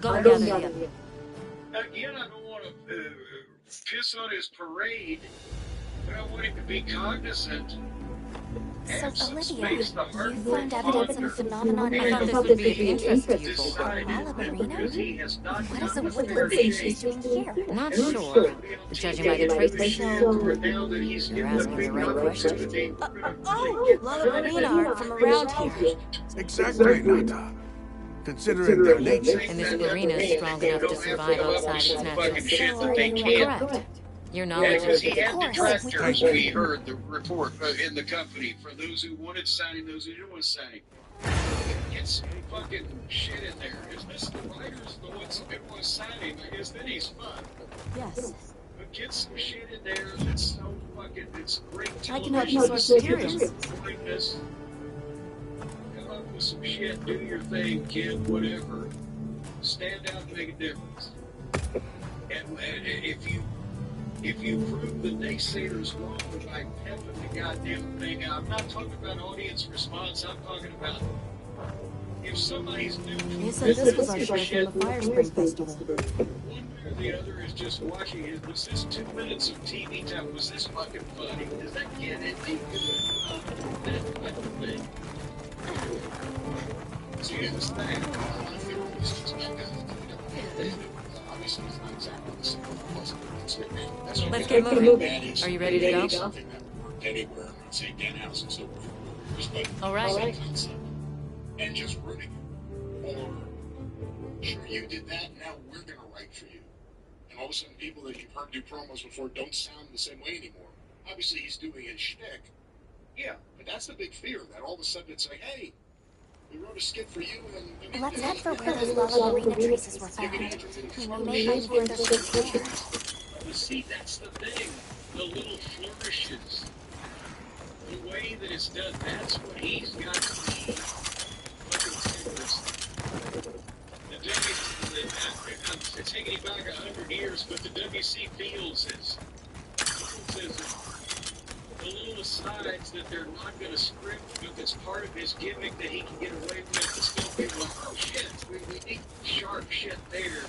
Go and gather the other. Again, I don't want to piss on his parade, but I want him to be cognizant. So, Olivia, you found evidence of a phenomenon I thought this would be of interest to you both. What is a woodland species doing here? Not sure, but judging by the traces, you're asking the right question. Oh, Lalabarina aren't from around here. Exactly, Nata. Considering their nature. And this arena is strong enough to survive outside its natural state. Correct. Your knowledge Because is... he had detractors, we heard the report in the company, for those who wanted signing, those who didn't want to sign. Get some fucking shit in there. Is this the writers, the ones that want to sign him? I guess then he's fun. Yes. But get some shit in there that's so fucking, it's great I can help television. you source materials. Greatness. Come up with some shit, do your thing, kid, whatever. Stand out and make a difference. And if you prove the naysayers wrong by pepping the goddamn thing out, I'm not talking about audience response, I'm talking about if somebody's new to They said this was our show from the Fire Spring Festival. one way or the other is just watching it. Was this 2 minutes of TV time? Was this fucking funny? Does that kid anything good? That type of thing. See, it's that. Obviously, it's not exactly the same. Let's get moving. Are you ready to go? Anywhere, I'd say den house and so forth. All right. And just rooting. Or, sure, you did that, now we're gonna write for you. And all of a sudden, people that you've heard do promos before don't sound the same way anymore. Obviously, he's doing his shtick. Yeah, but that's the big fear, that all of a sudden it's like, hey, we wrote a skit for you, and Let's head for where those Lalabarina traces were found. We may find further clues there. But see, that's the thing. The little flourishes. The way that it's done, that's what he's got to be. I'm taking it back 100 years, but the WC feels is the little asides that they're not going to script, but that's part of his gimmick that he can get away with. To still be like, oh shit, we need sharp shit there.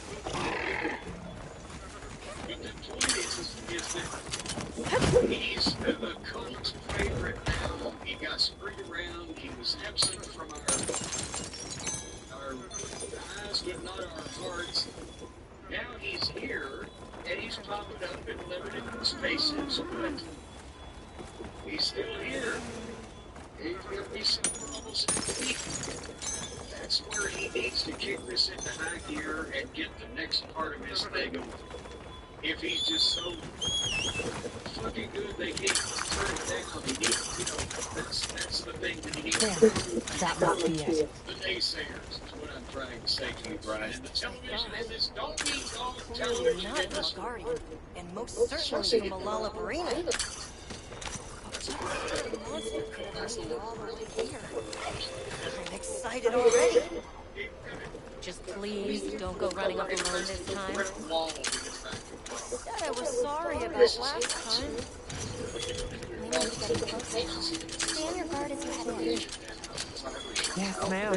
But the point is that he's a cult favorite now. He got sprayed around. He was absent from our eyes, but not our hearts. Now he's here, and he's popping up in limited spaces, but he's still here. He's going to be somewhere almost every week. That's where he needs to kick this into high gear and get the next part of his thing. If he's just so fucking good, they can't turn it down. He needs, that's the thing that he needs to do. That must be it. The naysayers is what I'm trying to say to you, Brian. The television in this dog-eat-dog television Not in this... Guardian, and most certainly from a Lalabarina. Monster could have made it all the way here. I'm excited already. Just please don't go running off alone this time. That I was sorry about last time. We might be getting close. Stay on your guard as you head in. Yes, ma'am.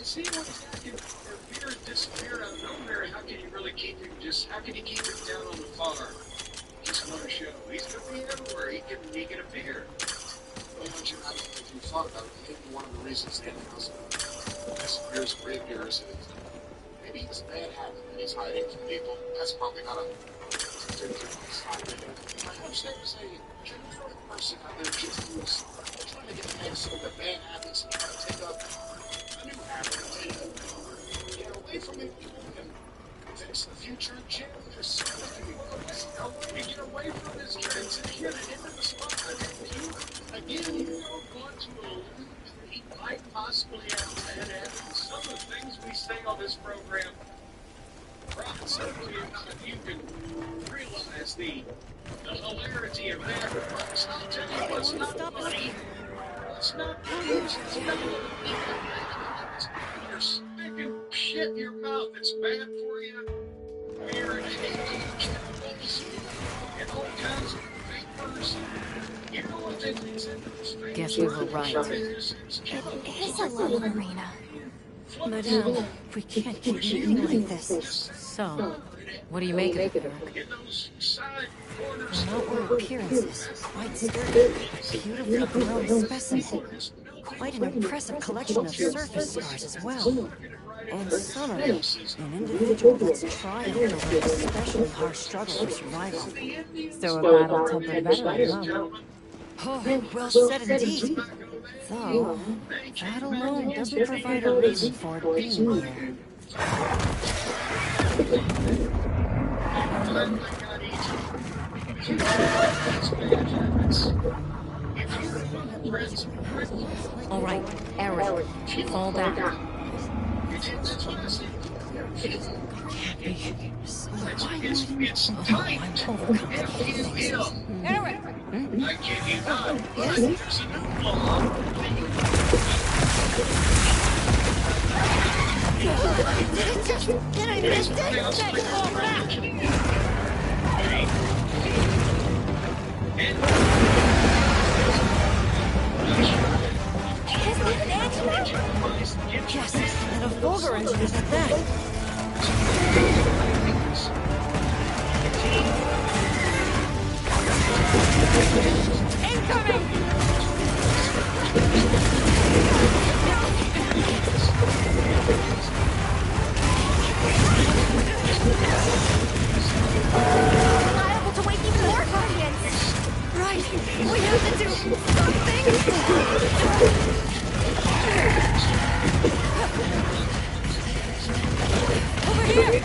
See what's happening? Appear and disappear out of nowhere. How can you really keep him how can you keep him down on the farm? Just one show. He's going to be everywhere. He can appear. Well, but you're not if you thought about it, maybe one of the reasons the house disappears and reappears is maybe it's a bad habit that he's hiding from people. That's probably not a sign. I'm saying is a genuine person out there just who's trying to get past some of the bad habits and trying to take up a new habit and get away from it and fix the future Jim. There's so many helping to get away from this transition and into the spotlight. Again, you don't want to allude that he might possibly have bad habits. Some of the things we say on this program, Ron, certainly you can realize the hilarity of that. Let's not tell you what's not funny. Let's not use you're sticking shit in your mouth that's bad for you. Beer and chemicals and all kinds of vapors. You know what that leads into? Guess we were right. It is a Lalabarina. Madame, we can't keep eating like this. So, what do you make of it, Eric? In those side corners. From outward appearances, quite sturdy, beautifully grown specimen. Quite an impressive collection of surface scars as well. And some of them, an individual that's triumphed over an especially harsh struggle for survival. So a battle-tempered veteran, huh? Oh, well said indeed. Though, that alone doesn't provide a reason for it being here. All right, Eric, fall back. It's tight. If you heal, Eric! I give you not. There's a new law. Did I miss it? Fall back! Isn't it an Angela? Yes, and a vulgar injury at that. Liable to wake even more Guardians. Right, we have to do something! Over here!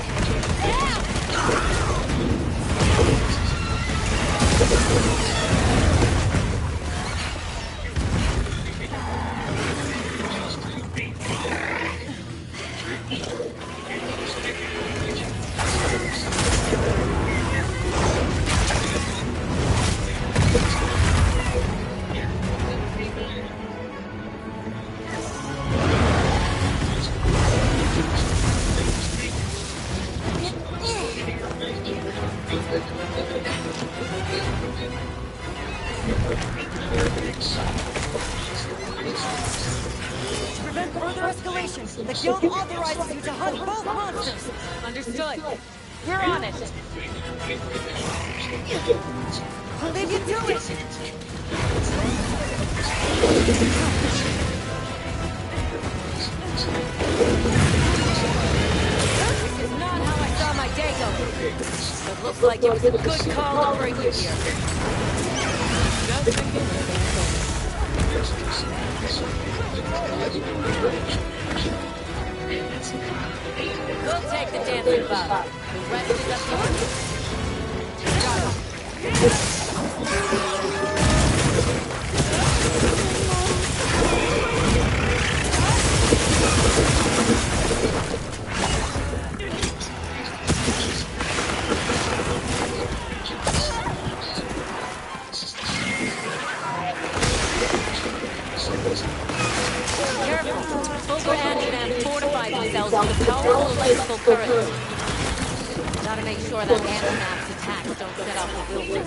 To prevent further escalation, the Guild authorizes you to hunt both monsters! Understood. We're on it. I'll leave you to it! This is not how I saw my day going. It looks like it was a good call to bring you here. Just thinking. We'll take the dancing bug. The rest is up to you. Got it. Careful. Fulgur Antivan fortified themselves with powerful electrical currents. Gotta make sure that Antivan's attacks don't set off the filter.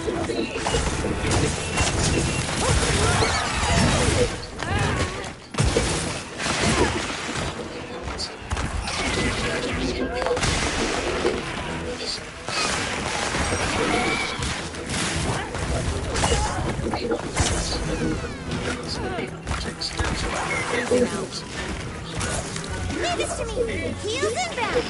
Leave this to me. Heels inbound.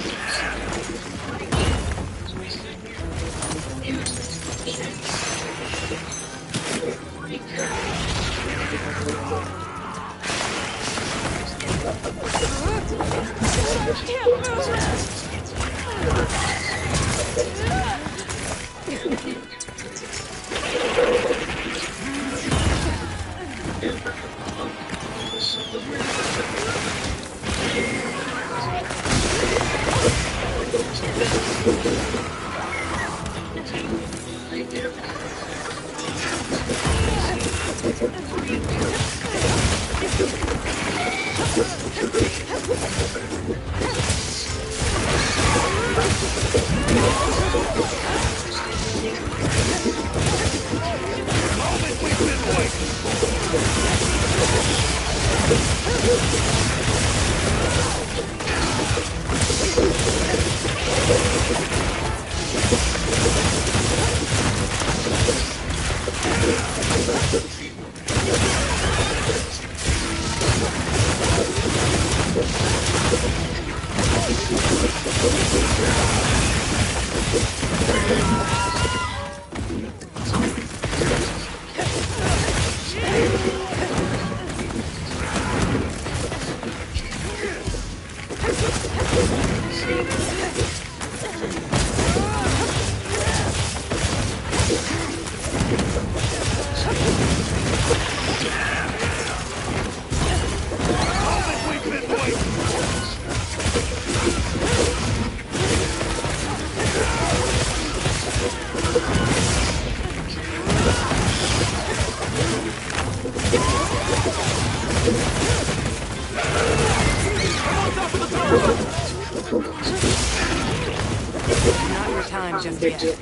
Not your time just yet.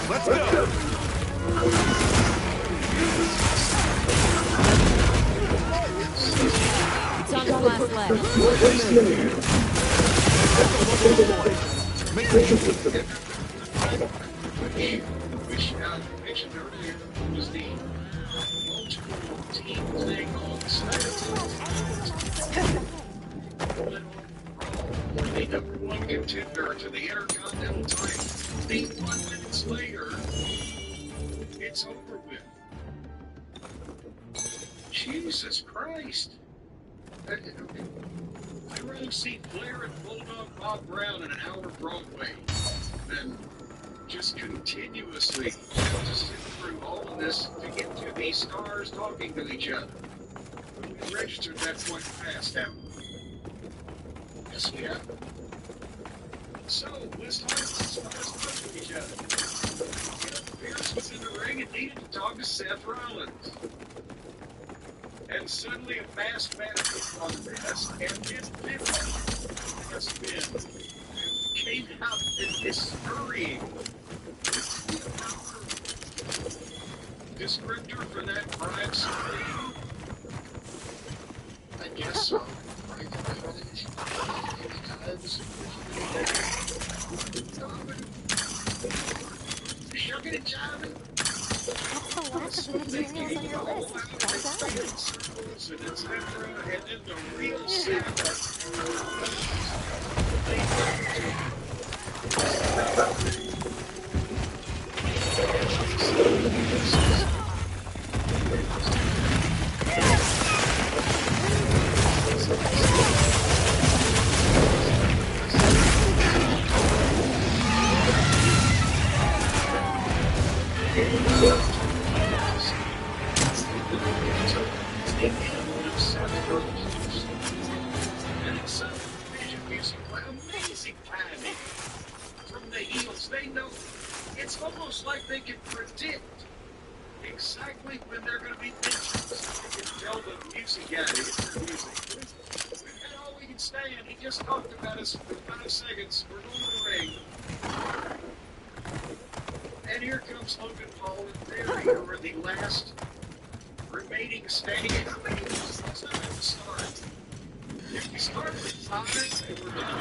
Let's go! It's on its last leg. Which I mentioned earlier was the multiple team thing on Saturday. The number one contender to the Intercontinental title. 1 minutes later, it's over with. Jesus Christ. I'd rather see Flair and Bulldog Bob Brown in an hour Broadway than just continuously have to sit through all of this to get to these stars talking to each other. We registered that point fast, haven't we? Yes, we have. So, let's talk to the stars talking to each other. Pierce was in the ring and needed to talk to Seth Rollins. And suddenly a masked man on this, and his spin came out in this scurrying descriptor for that Brian Spillane? I guess so. Shucking and jiving. What's the last of the materials on your list? What's that? And then the real Sabbath. And it's some vision music, amazing timing from the heels. They know it's almost like they can predict exactly when they're going to be mentioned. They can tell the music guy to hit their music. We've had all we can stand. He just talked about us for 5 seconds. We're going to the ring. And here comes Logan Paul and Theory, who are the last remaining standing. How many of us? Let's not have to start. If we start with 5 and we're down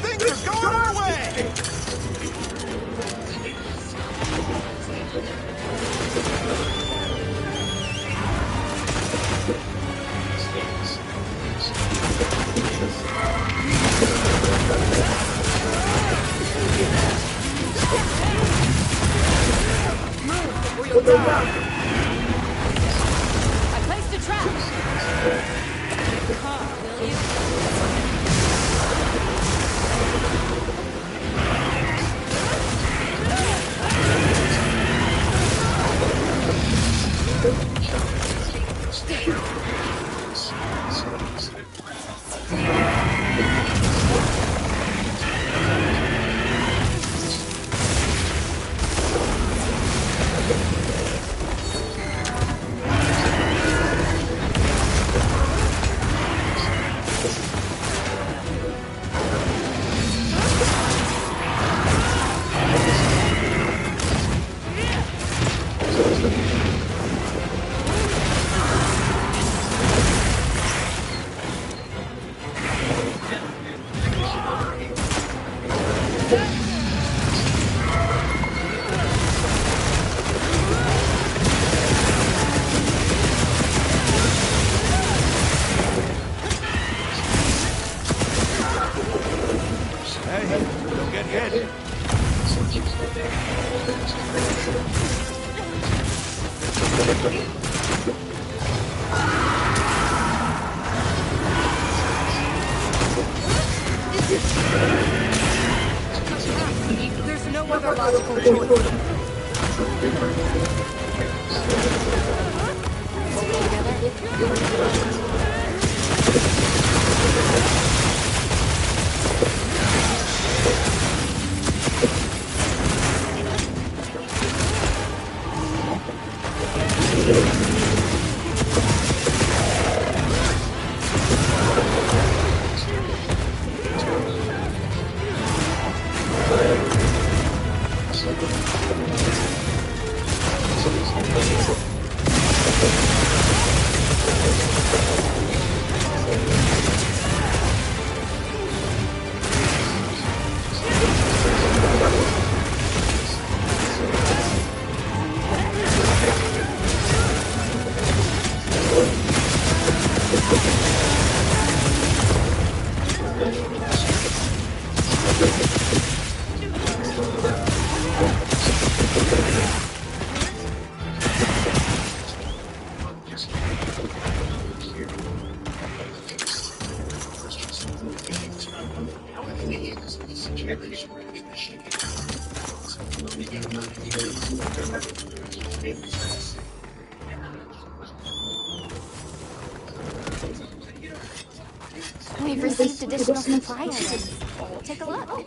Things are going our way! I placed a trap. Will you? the logical choice. We've received additional supply items. Take a look.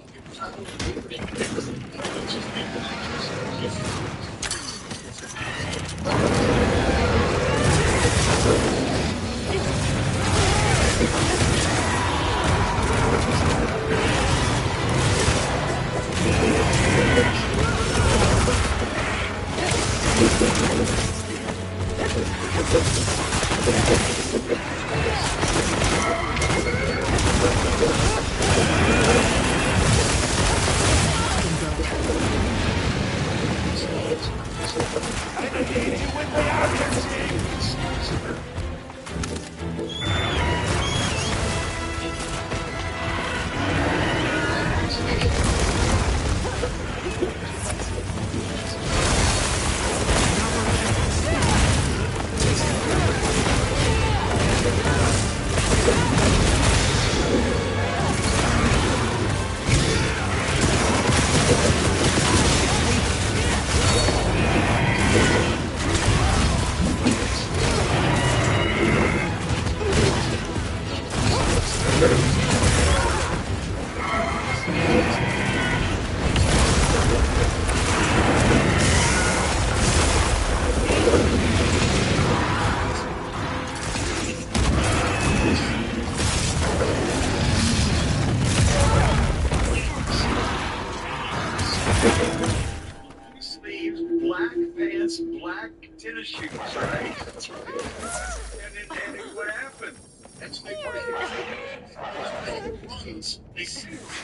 Sleeves, black pants, black tennis shoes, right? That's right. And then what happened? That's the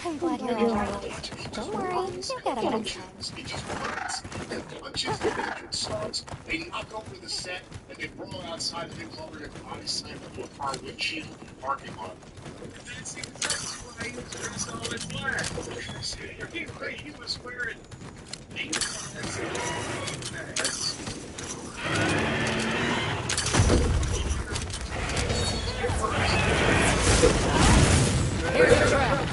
I'm glad you're all right. Don't worry, you'll get him next time. He just runs and punches the entrance songs. They knock over the set and they roll outside and they cover their body slam into a car windshield in the parking lot. And that's exactly why he was dressed all in black. He was wearing Here's the trap.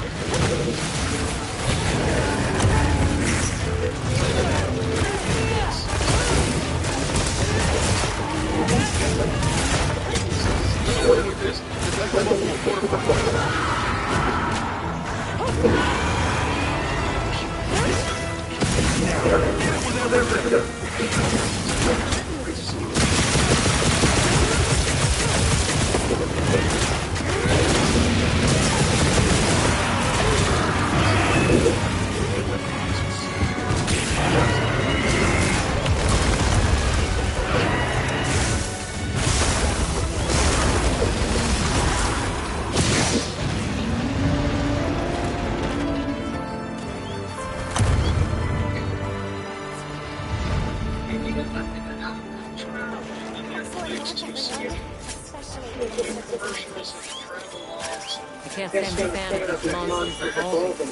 Can't stand the fan of these monsters evolving.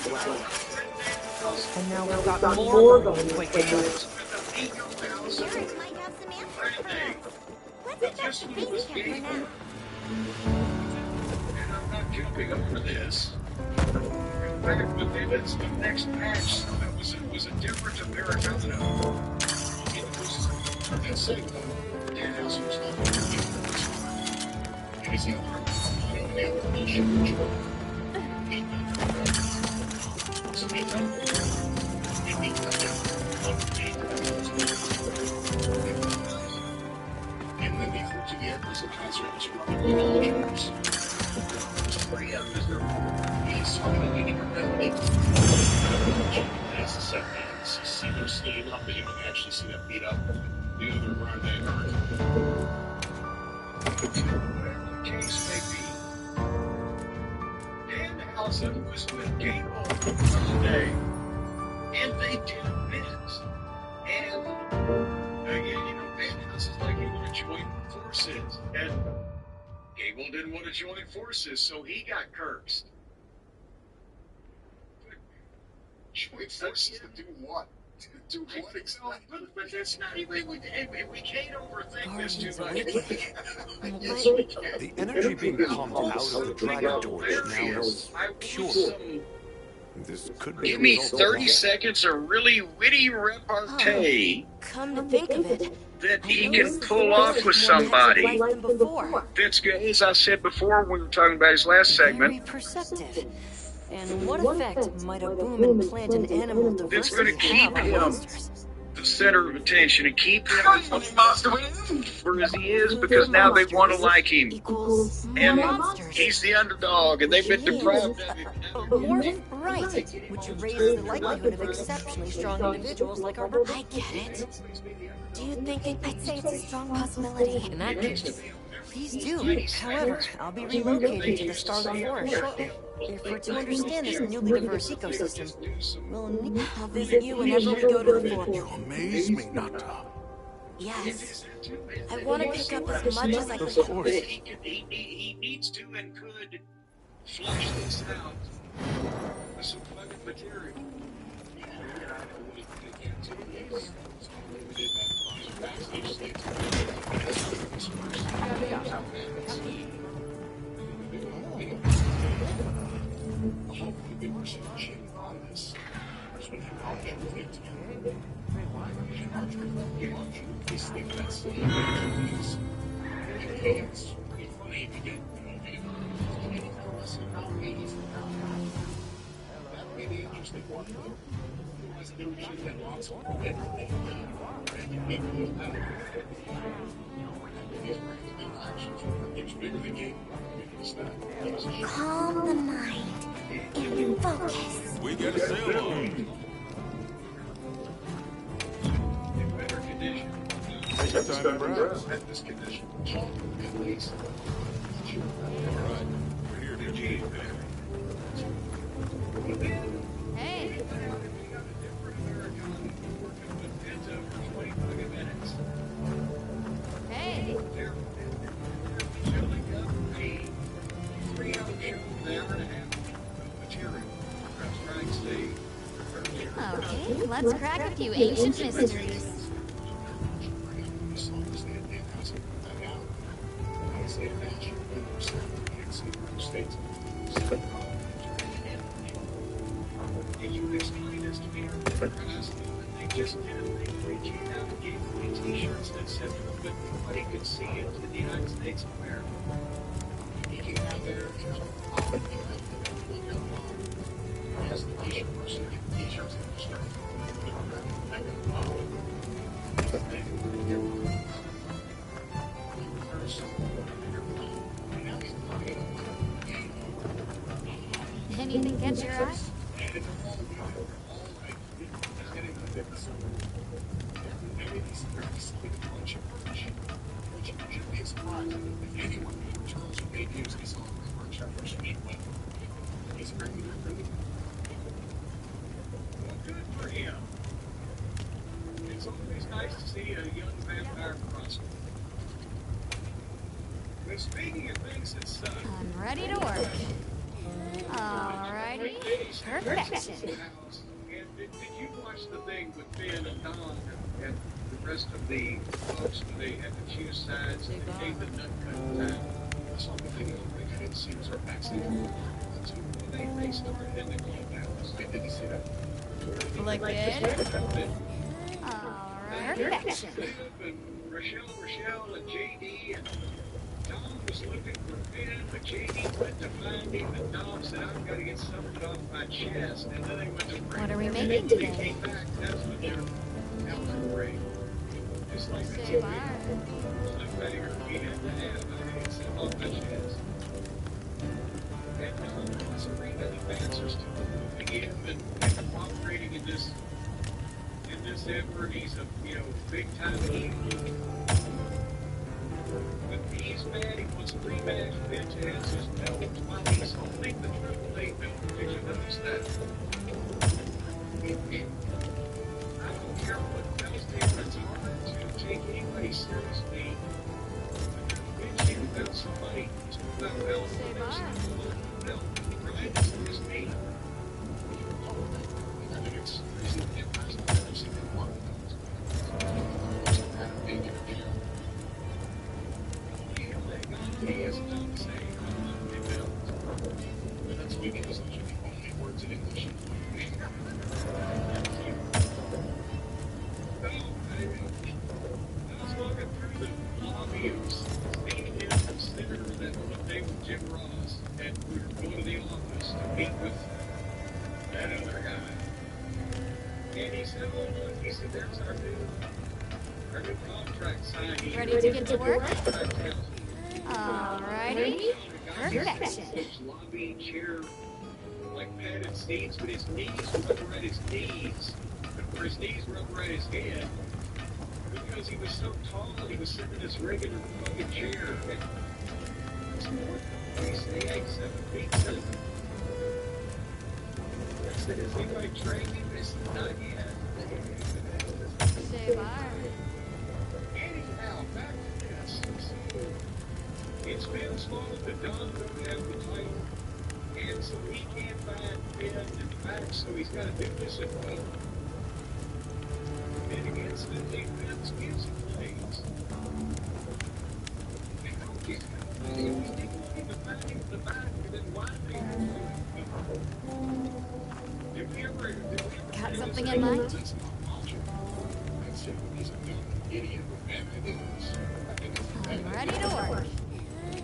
And now we've got more going to wake up. Jared might have some answers for us. Let's head back to base camp for now. And I'm not jumping over this. In fact, within the next patch, something was a different Americano. That same Dan House was not and he's the owner of and then the other two was a concert was he's talking that's the set man. See them skating up, but you don't actually see them beat up the other Grande Guard. Whatever the case may be, Dan was with Gable Sunday, and they didn't miss. And again, Vanderhouse is like he want to join forces, and Gable didn't want to join forces, so he got cursed. Join forces to do what? To do what exactly? But that's not even. We can't overthink this too much. The energy being pumped out of the Dragon Torch now is pure. This could be. Give me 30 seconds of really witty repartee Come to think of it, that he can pull off with somebody. than before. That's good. As I said before, when we were talking about his last segment. Very perceptive. And what effect might a boom in plant and animal That's diversity going to keep have on him monsters? the center of attention and keep him as he is, because now they want to like him. Equals more And monsters. he's the underdog, and they've been deprived of him. More? Right. Which raises the likelihood of exceptionally strong individuals like our... I get it. Do you think I'd say it's a strong possibility? In that case, Please do. However, I'll be relocated to the Scarlet Forest shortly. If we're to understand this newly diverse ecosystem, I'll visit you whenever we go to the floor. You amaze me, Nata. Yes. I want to pick up as much as I Of can. course. He needs to and could flush this out with some fucking material. Calm the mind and focus. We get a sail on. In better condition. Take your time and browse. At this condition, at least. All right. We're here to keep. hey, hey, okay, let's crack a few ancient mysteries. T-shirts that said nobody could see into the United States of America. He came out there as the T-shirt person, T-shirts that were starting. Anything catch your eye? Good for him. It's always nice to see a young vampire prosper. But speaking of things that suck, I'm ready to work. Alrighty, perfection. And did you watch the thing with Ben and Don and the rest of the folks when they had to choose sides and they gave the nut cut time? I saw the video, I didn't see it, or backstage. They started in the clubhouse. I didn't see that. Like this? Alright. Perfection. And Rochelle, and JD, and Dom was looking for Ben, but JD went to find him, and Dom said, I've got to get something off my chest. And then they went to break. What are we And making then they today? came back, that's when they're out to break. Just like that. Say bye. Like Bagger, he had to have, I had something off my chest. And Serena, the dancers, to him and cooperating in this effort. He's a big time heel. But he's mad. He wants a rematch. Vince has his belt while he's holding the Triple A belt. Did you notice that? I don't care what Bell's there. It's hard to take anybody seriously. Vince, you got somebody to about Bell. Say bye. Bell, right? It's just me. I think it's reasonably impressive. I've seen it one of those. Big interview. He has nothing to say. But that's because those are the only words in English. I was walking through the lobby of seeing him consider that one day with Jim Ross, and we were going to the office to meet with that other guy. And he said, oh, look, he said, there's our new contract signed. Ready to get to work? Alrighty. Perfection. Lobby chair, like padded seats, but his knees were up at his knees. But where his knees were up at his head, because he was so tall, he was sitting in this regular fucking chair. And he's 8, 7 feet 7. I said, has anybody trained him? They said, not yet. Say bye. Anyhow, back to this. It's Ben's fault that Don don't have the title. And so he can't find Ben and back, so he's got to do this at home. And against the defense gives him plays. And don't get if we didn't even find him in the back, then why did we ever Got something in mind? That's not logic. That's him. He's a dumb idiot with bad ideas. I'm ready to work.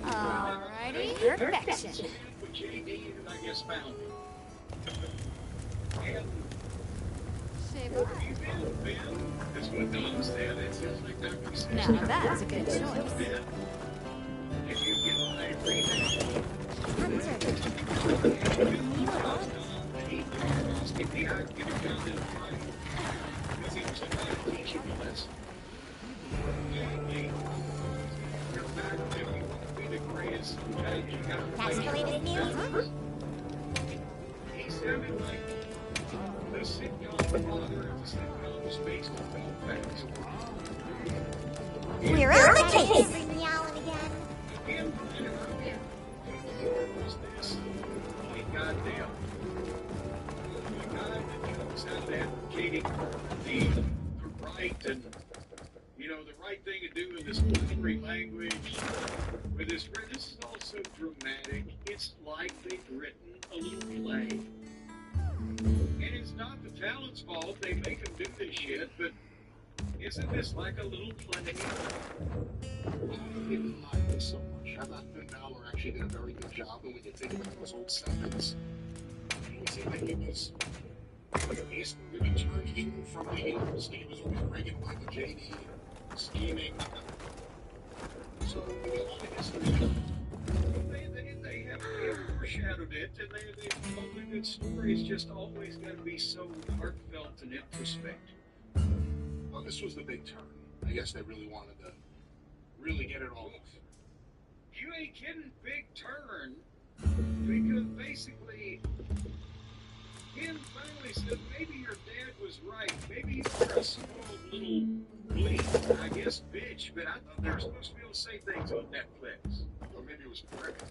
Alrighty. Perfection. With JD, and I guess found him. And Say where bye. have you been, Ben? That's what Don said. That sounds like Dr. said. Now that's a good choice. Ben, if you get my rematch, he asked if he had to get it done in a fight. Because he was trying to teach him a lesson. JD, you're back if you want to be the greatest. You gotta That's the latest news. He sounded like the sitcom father of the sitcom was based in Belfast. We're on the case. Bring me Alan again. Again, was this? Holy goddamn. The guy that knows how to advocating the right and, the right thing to do in this country language with this. This is also dramatic. It's like they've written a little play. And it's not the talent's fault. They make them do this shit, but isn't this like a little play? I didn't like this so much. I thought Ben Balor actually did a very good job, and when you think about those old segments, he was in the Eagles. He's going to charge you from the Eagles. He was always rigging by the JD, scheming. So, there's a lot of history. They have foreshadowed it, and they've told a good story. It's just always got to be so heartfelt and introspective. Well, this was the big turn. I guess they really wanted to really get it all. You ain't kidding, big turn. Because basically, Ben finally said, maybe your dad was right. Maybe you were a spoiled little bleep, I guess bitch, but I thought they were supposed to be able to say things on Netflix. Or maybe it was correct.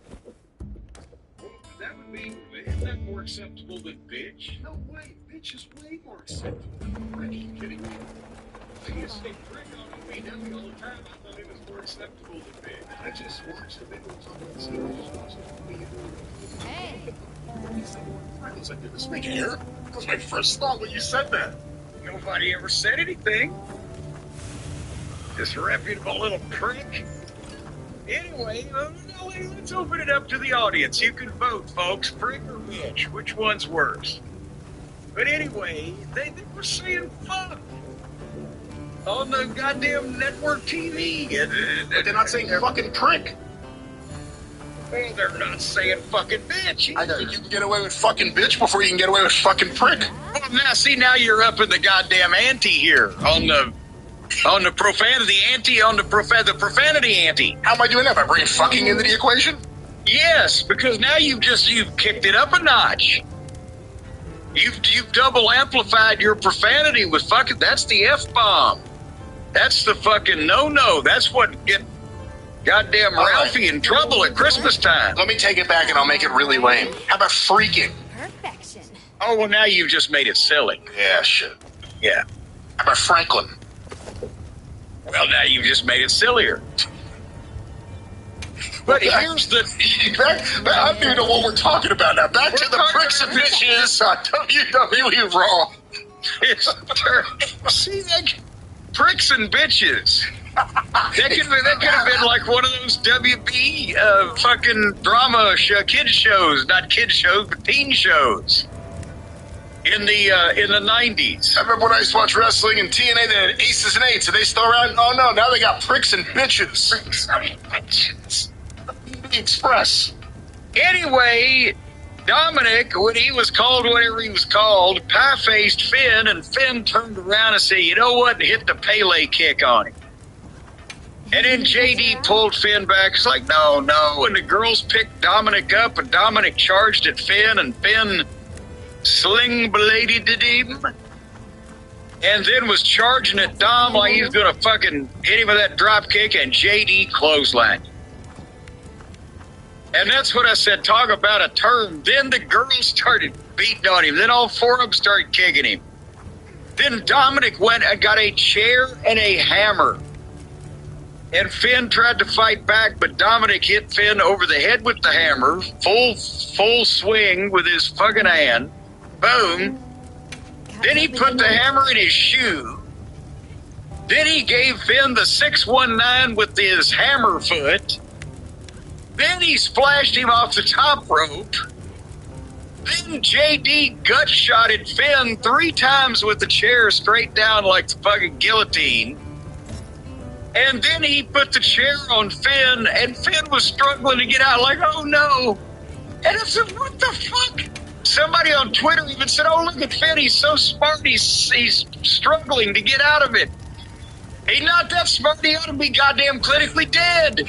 Well, that would be, isn't that more acceptable than bitch? No way, bitch is way more acceptable than prick. Are you kidding me? I used to say prick on OVW all the time. I thought it was more acceptable than bitch. I just watched the videos on the series. Hey, I did this make hair? That was my first thought when you said that. Nobody ever said anything. Disreputable little prick. Anyway, let's open it up to the audience. You can vote, folks. Prick or bitch. Which one's worse? But anyway, they were saying fuck on the goddamn network TV. But they're not saying fucking prick. Well, they're not saying fucking bitch. I know, you can get away with fucking bitch before you can get away with fucking prick. Well, now you're up in the goddamn ante here on the profanity ante, on the profanity ante. How am I doing that? By bringing fucking into the equation? Yes, because now you've kicked it up a notch. You've double amplified your profanity with fucking. That's the F-bomb. That's the fucking no. That's what get goddamn Ralphie in trouble at Christmas time. Let me take it back and I'll make it really lame. How about freaking? Perfection. Oh, well, now you've just made it silly. Yeah, shit. Yeah. How about Franklin? Well, now you've just made it sillier. But here's the... I don't even know what we're talking about now. Back to the pricks and bitches on WWE Raw. See, pricks and bitches. That could have been like one of those WB fucking drama kids shows. Not kids shows, but teen shows. In the 90s. I remember when I used to watch wrestling in TNA, they had aces and eights. Are they still around? Oh no, now they got pricks and bitches. Pricks and bitches. The Express. Anyway, Dominic, when he was called whatever he was called, pie-faced Finn, and Finn turned around and said, you know what, and hit the Pele kick on him. And then JD pulled Finn back. It's like, no. And the girls picked Dominic up, and Dominic charged at Finn, and Finn sling-bladed him. And then was charging at Dom like he was going to fucking hit him with that drop kick, and JD clotheslined. And that's what I said, talk about a turn. Then the girls started beating on him. Then all four of them started kicking him. Then Dominic went and got a chair and a hammer. And Finn tried to fight back, but Dominic hit Finn over the head with the hammer. Full swing with his fucking hand. Boom. Then he put the hammer in his shoe. Then he gave Finn the 619 with his hammer foot. Then he splashed him off the top rope. Then JD gut-shotted Finn 3 times with the chair straight down like the fucking guillotine. And then he put the chair on Finn, and Finn was struggling to get out like, oh no. And I said, what the fuck? Somebody on Twitter even said, oh, look at Finn, he's so smart, he's struggling to get out of it. He's not that smart, he ought to be goddamn clinically dead.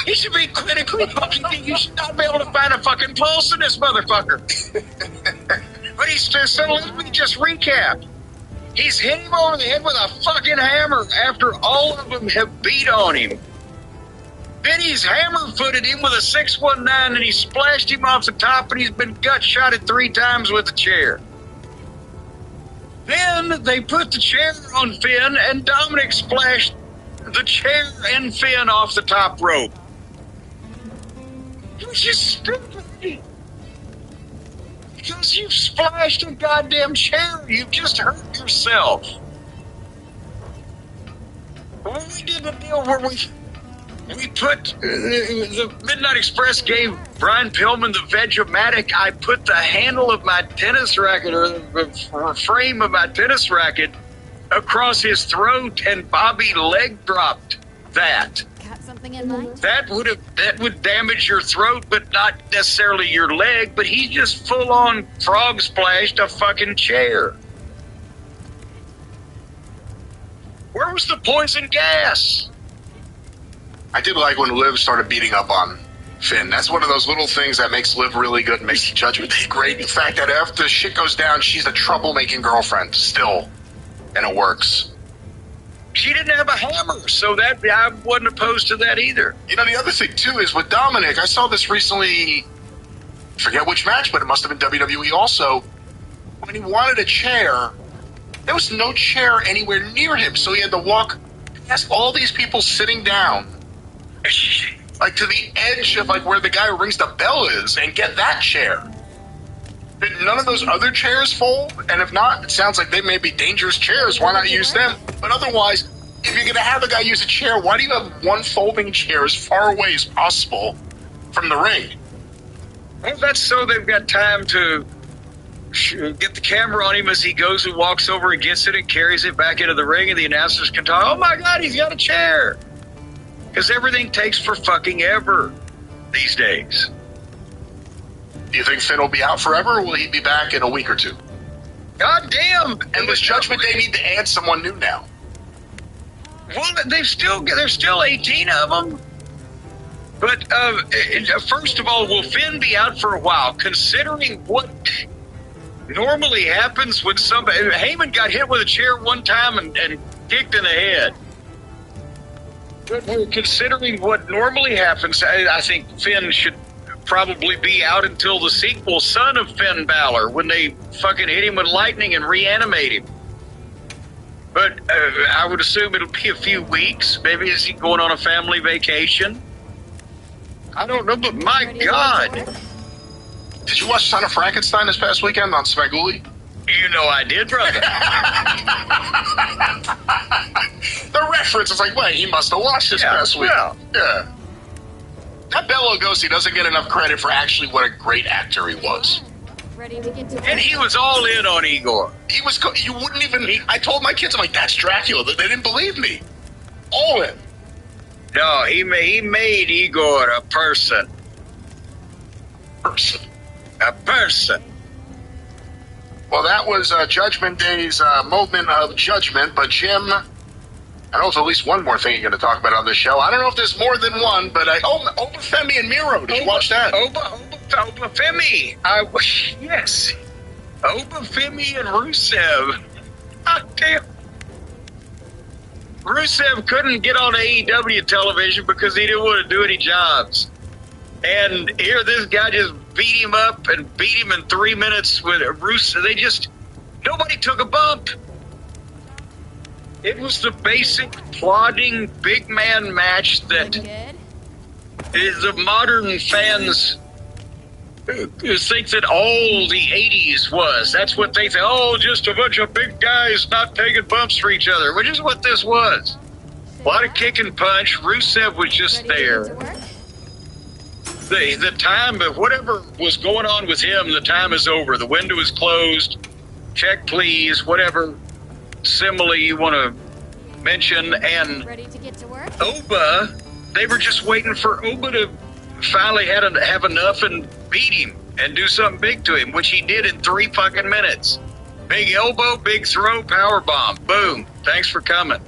He should be clinically fucking dead. You should not be able to find a fucking pulse in this motherfucker. But he's just, so let me just recap. He's hit him over the head with a fucking hammer after all of them have beat on him. Then he's hammer-footed him with a 619 and he splashed him off the top and he's been gut-shotted 3 times with a chair. Then they put the chair on Finn and Dominic splashed the chair and Finn off the top rope. Which is stupid. Because you've splashed a goddamn chair. You've just hurt yourself. When we did the deal where we put the Midnight Express gave Brian Pillman the Veg-O-Matic. I put the handle of my tennis racket or the frame of my tennis racket across his throat, and Bobby leg dropped that. Got something in mind? That would damage your throat, but not necessarily your leg. But he just full on frog splashed a fucking chair. Where was the poison gas? I did like when Liv started beating up on Finn. That's one of those little things that makes Liv really good and makes the Judgment Day great. The fact that after shit goes down, she's a troublemaking girlfriend still, and it works. She didn't have a hammer, so that I wasn't opposed to that either. You know, the other thing too is with Dominic. I saw this recently. Forget which match, but it must have been WWE also. When he wanted a chair, there was no chair anywhere near him, so he had to walk past all these people sitting down like to the edge of like where the guy who rings the bell is and get that chair. Did none of those other chairs fold? And if not, it sounds like they may be dangerous chairs. Why not use them? But otherwise, if you're going to have a guy use a chair, why do you have one folding chair as far away as possible from the ring? Well, that's so they've got time to get the camera on him as he goes and walks over and gets it and carries it back into the ring, and the announcers can talk, oh my God, he's got a chair. Because everything takes for fucking ever these days. Do you think Finn will be out forever, or will he be back in a week or two? God damn! And does Judgment Day need to add someone new now? Well, there's still 18 of them. But first of all, will Finn be out for a while? Considering what normally happens when somebody... Heyman got hit with a chair one time and kicked in the head. But considering what normally happens, I think Finn should probably be out until the sequel, Son of Finn Balor, when they fucking hit him with lightning and reanimate him. But I would assume it'll be a few weeks. Maybe is he going on a family vacation? I don't know, but my God. Did you watch Son of Frankenstein this past weekend on Smaguli? You know I did, brother. The reference is like, wait, he must have watched this past week. Yeah. That Bela Lugosi doesn't get enough credit for actually what a great actor he was. Ready to get to And he was all in on Igor. He was, you wouldn't even, I told my kids, I'm like, that's Dracula. They didn't believe me. All in. No, he made Igor a person. A person. Well, that was Judgment Day's moment of judgment, but Jim, I know there's at least one more thing you're going to talk about on this show. I don't know if there's more than one, but Obafemi and Miro, did you watch that? Obafemi. Yes. Obafemi and Rusev. God damn. Rusev couldn't get on AEW television because he didn't want to do any jobs. And here this guy just beat him up and beat him in 3 minutes with Rusev. Nobody took a bump. It was the basic plodding big man match that the modern fans think that all the 80s was. That's what they think. Oh, just a bunch of big guys not taking bumps for each other, which is what this was. A lot of kick and punch. Rusev was just there. The time of whatever was going on with him, the time is over. The window is closed. Check, please. Whatever simile you want to mention. And Oba, they were just waiting for Oba to finally have enough and beat him and do something big to him, which he did in 3 fucking minutes. Big elbow, big throw, power bomb. Boom. Thanks for coming.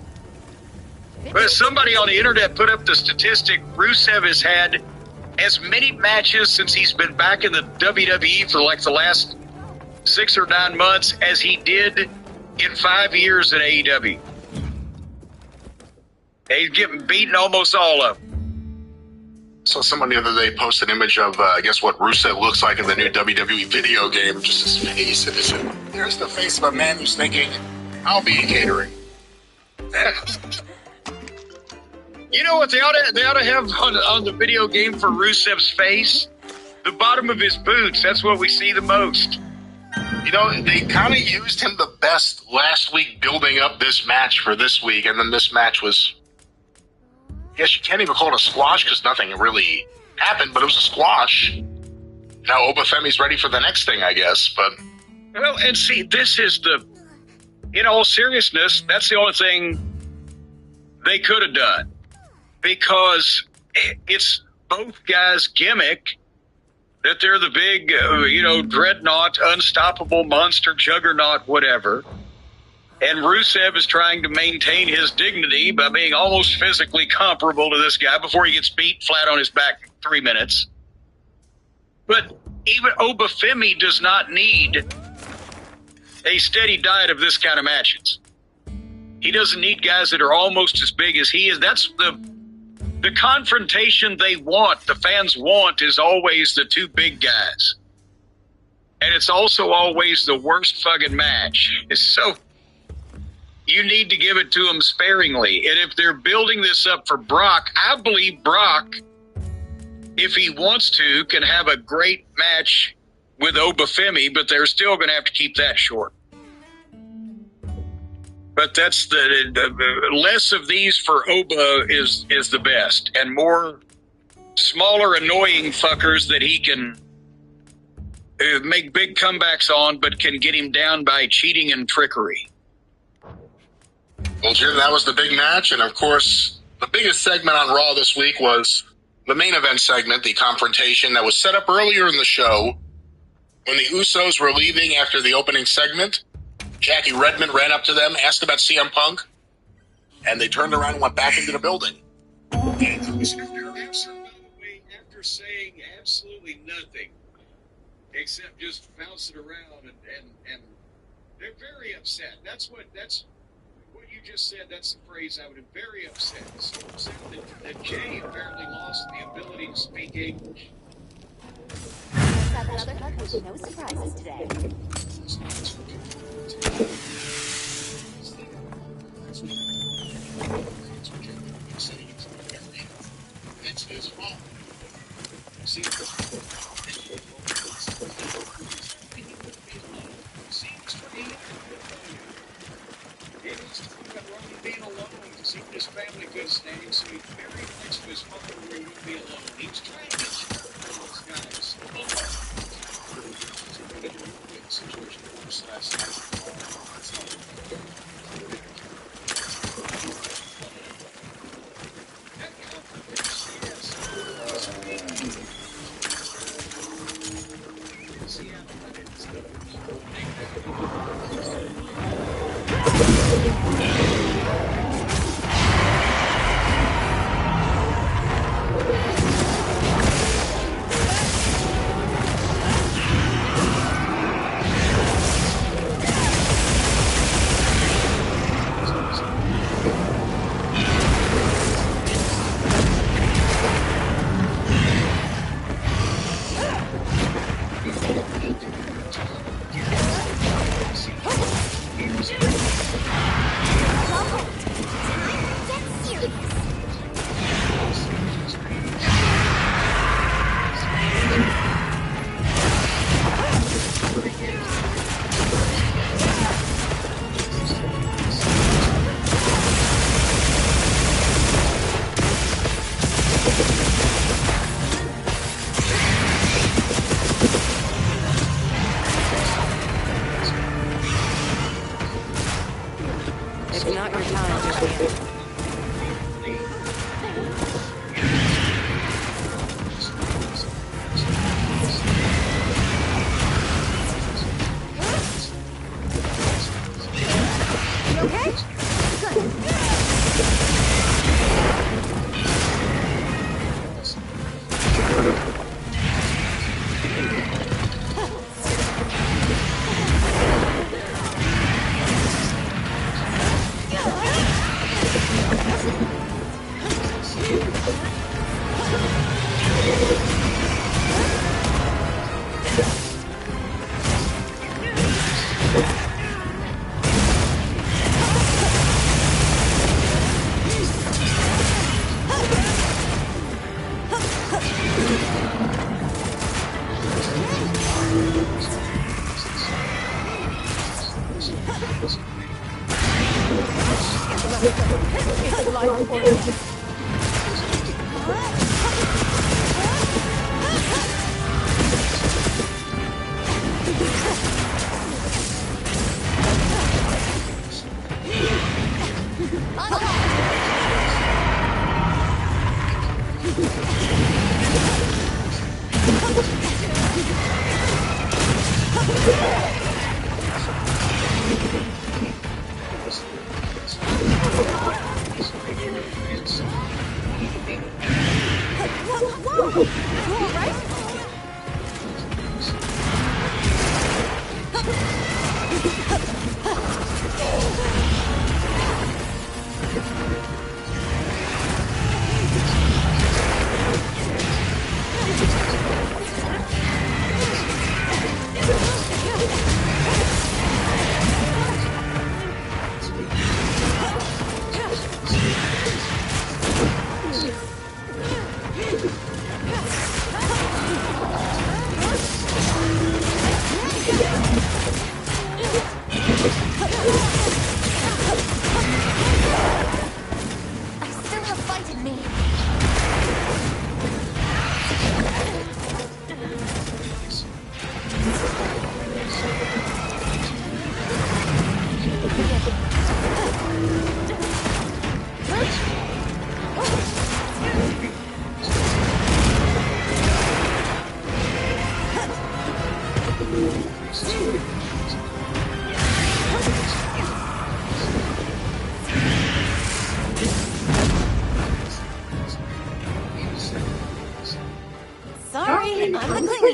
But somebody on the internet put up the statistic. Rusev has had as many matches since he's been back in the WWE for like the last 6 or 9 months as he did in 5 years at AEW. He's getting beaten almost all of them. So someone the other day posted an image of, I guess, what Rusev looks like in the new WWE video game. Just his face. And there's the face of a man who's thinking, I'll be in catering. You know what they ought to have on the video game for Rusev's face? The bottom of his boots. That's what we see the most. You know, they kind of used him the best last week building up this match for this week, and then this match was... I guess you can't even call it a squash because nothing really happened, but it was a squash. Now Obafemi's ready for the next thing, I guess, but... Well, and see, this is the... In all seriousness, that's the only thing they could have done. Because it's both guys' gimmick that they're the big, dreadnought, unstoppable monster, juggernaut, whatever. And Rusev is trying to maintain his dignity by being almost physically comparable to this guy before he gets beat flat on his back in 3 minutes. But even Obafemi does not need a steady diet of this kind of matches. He doesn't need guys that are almost as big as he is. That's the confrontation they want, the fans want, is always the two big guys. And it's also always the worst fucking match. So you need to give it to them sparingly. And if they're building this up for Brock, I believe Brock if he wants to, can have a great match with Obafemi, but they're still going to have to keep that short. But that's the less of these for Oba is the best, and more smaller, annoying fuckers that he can make big comebacks on, but can get him down by cheating and trickery. Well, Jim, that was the big match, and of course, the biggest segment on Raw this week was the main event segment, the confrontation that was set up earlier in the show when the Usos were leaving after the opening segment. Jackie Redmond ran up to them, asked about CM Punk, and they turned around and went back into the building. And after saying absolutely nothing, except just bouncing around, and they're very upset. That's what you just said. That's the phrase I would have very upset. So upset that Jay apparently lost the ability to speak English. Another hug with no surprises today. It's his fault. See, being alone to keep his family good standing, so he's very next to his mother where he would be alone. He's trying to get sure those guys. It's not your time just yet.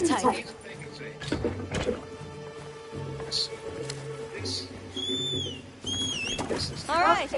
prototype. All right.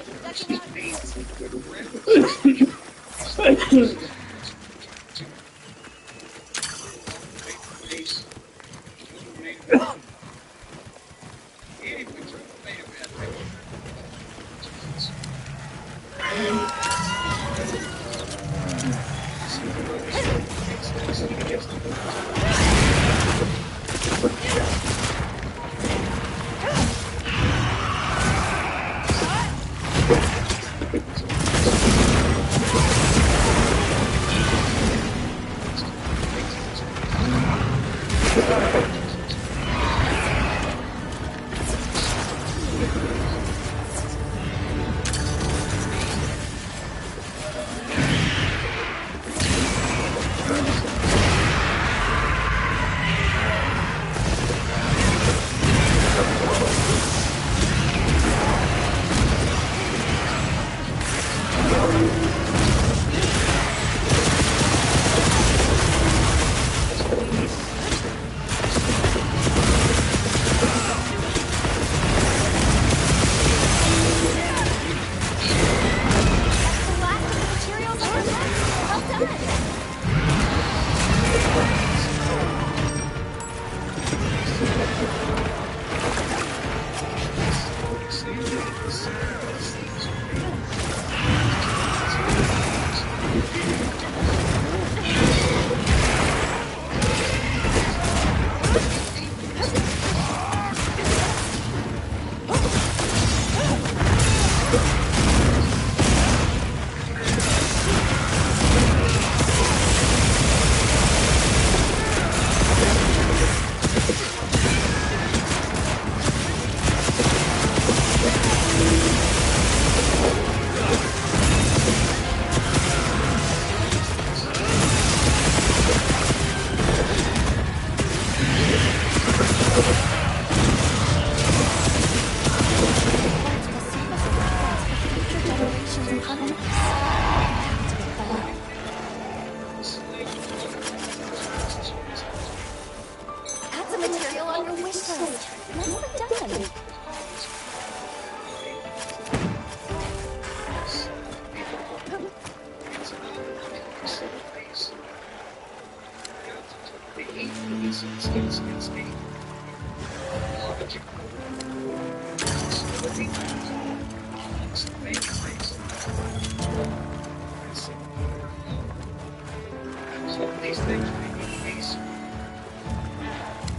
Add some material on your wish list. Nicely done. These things make it easy.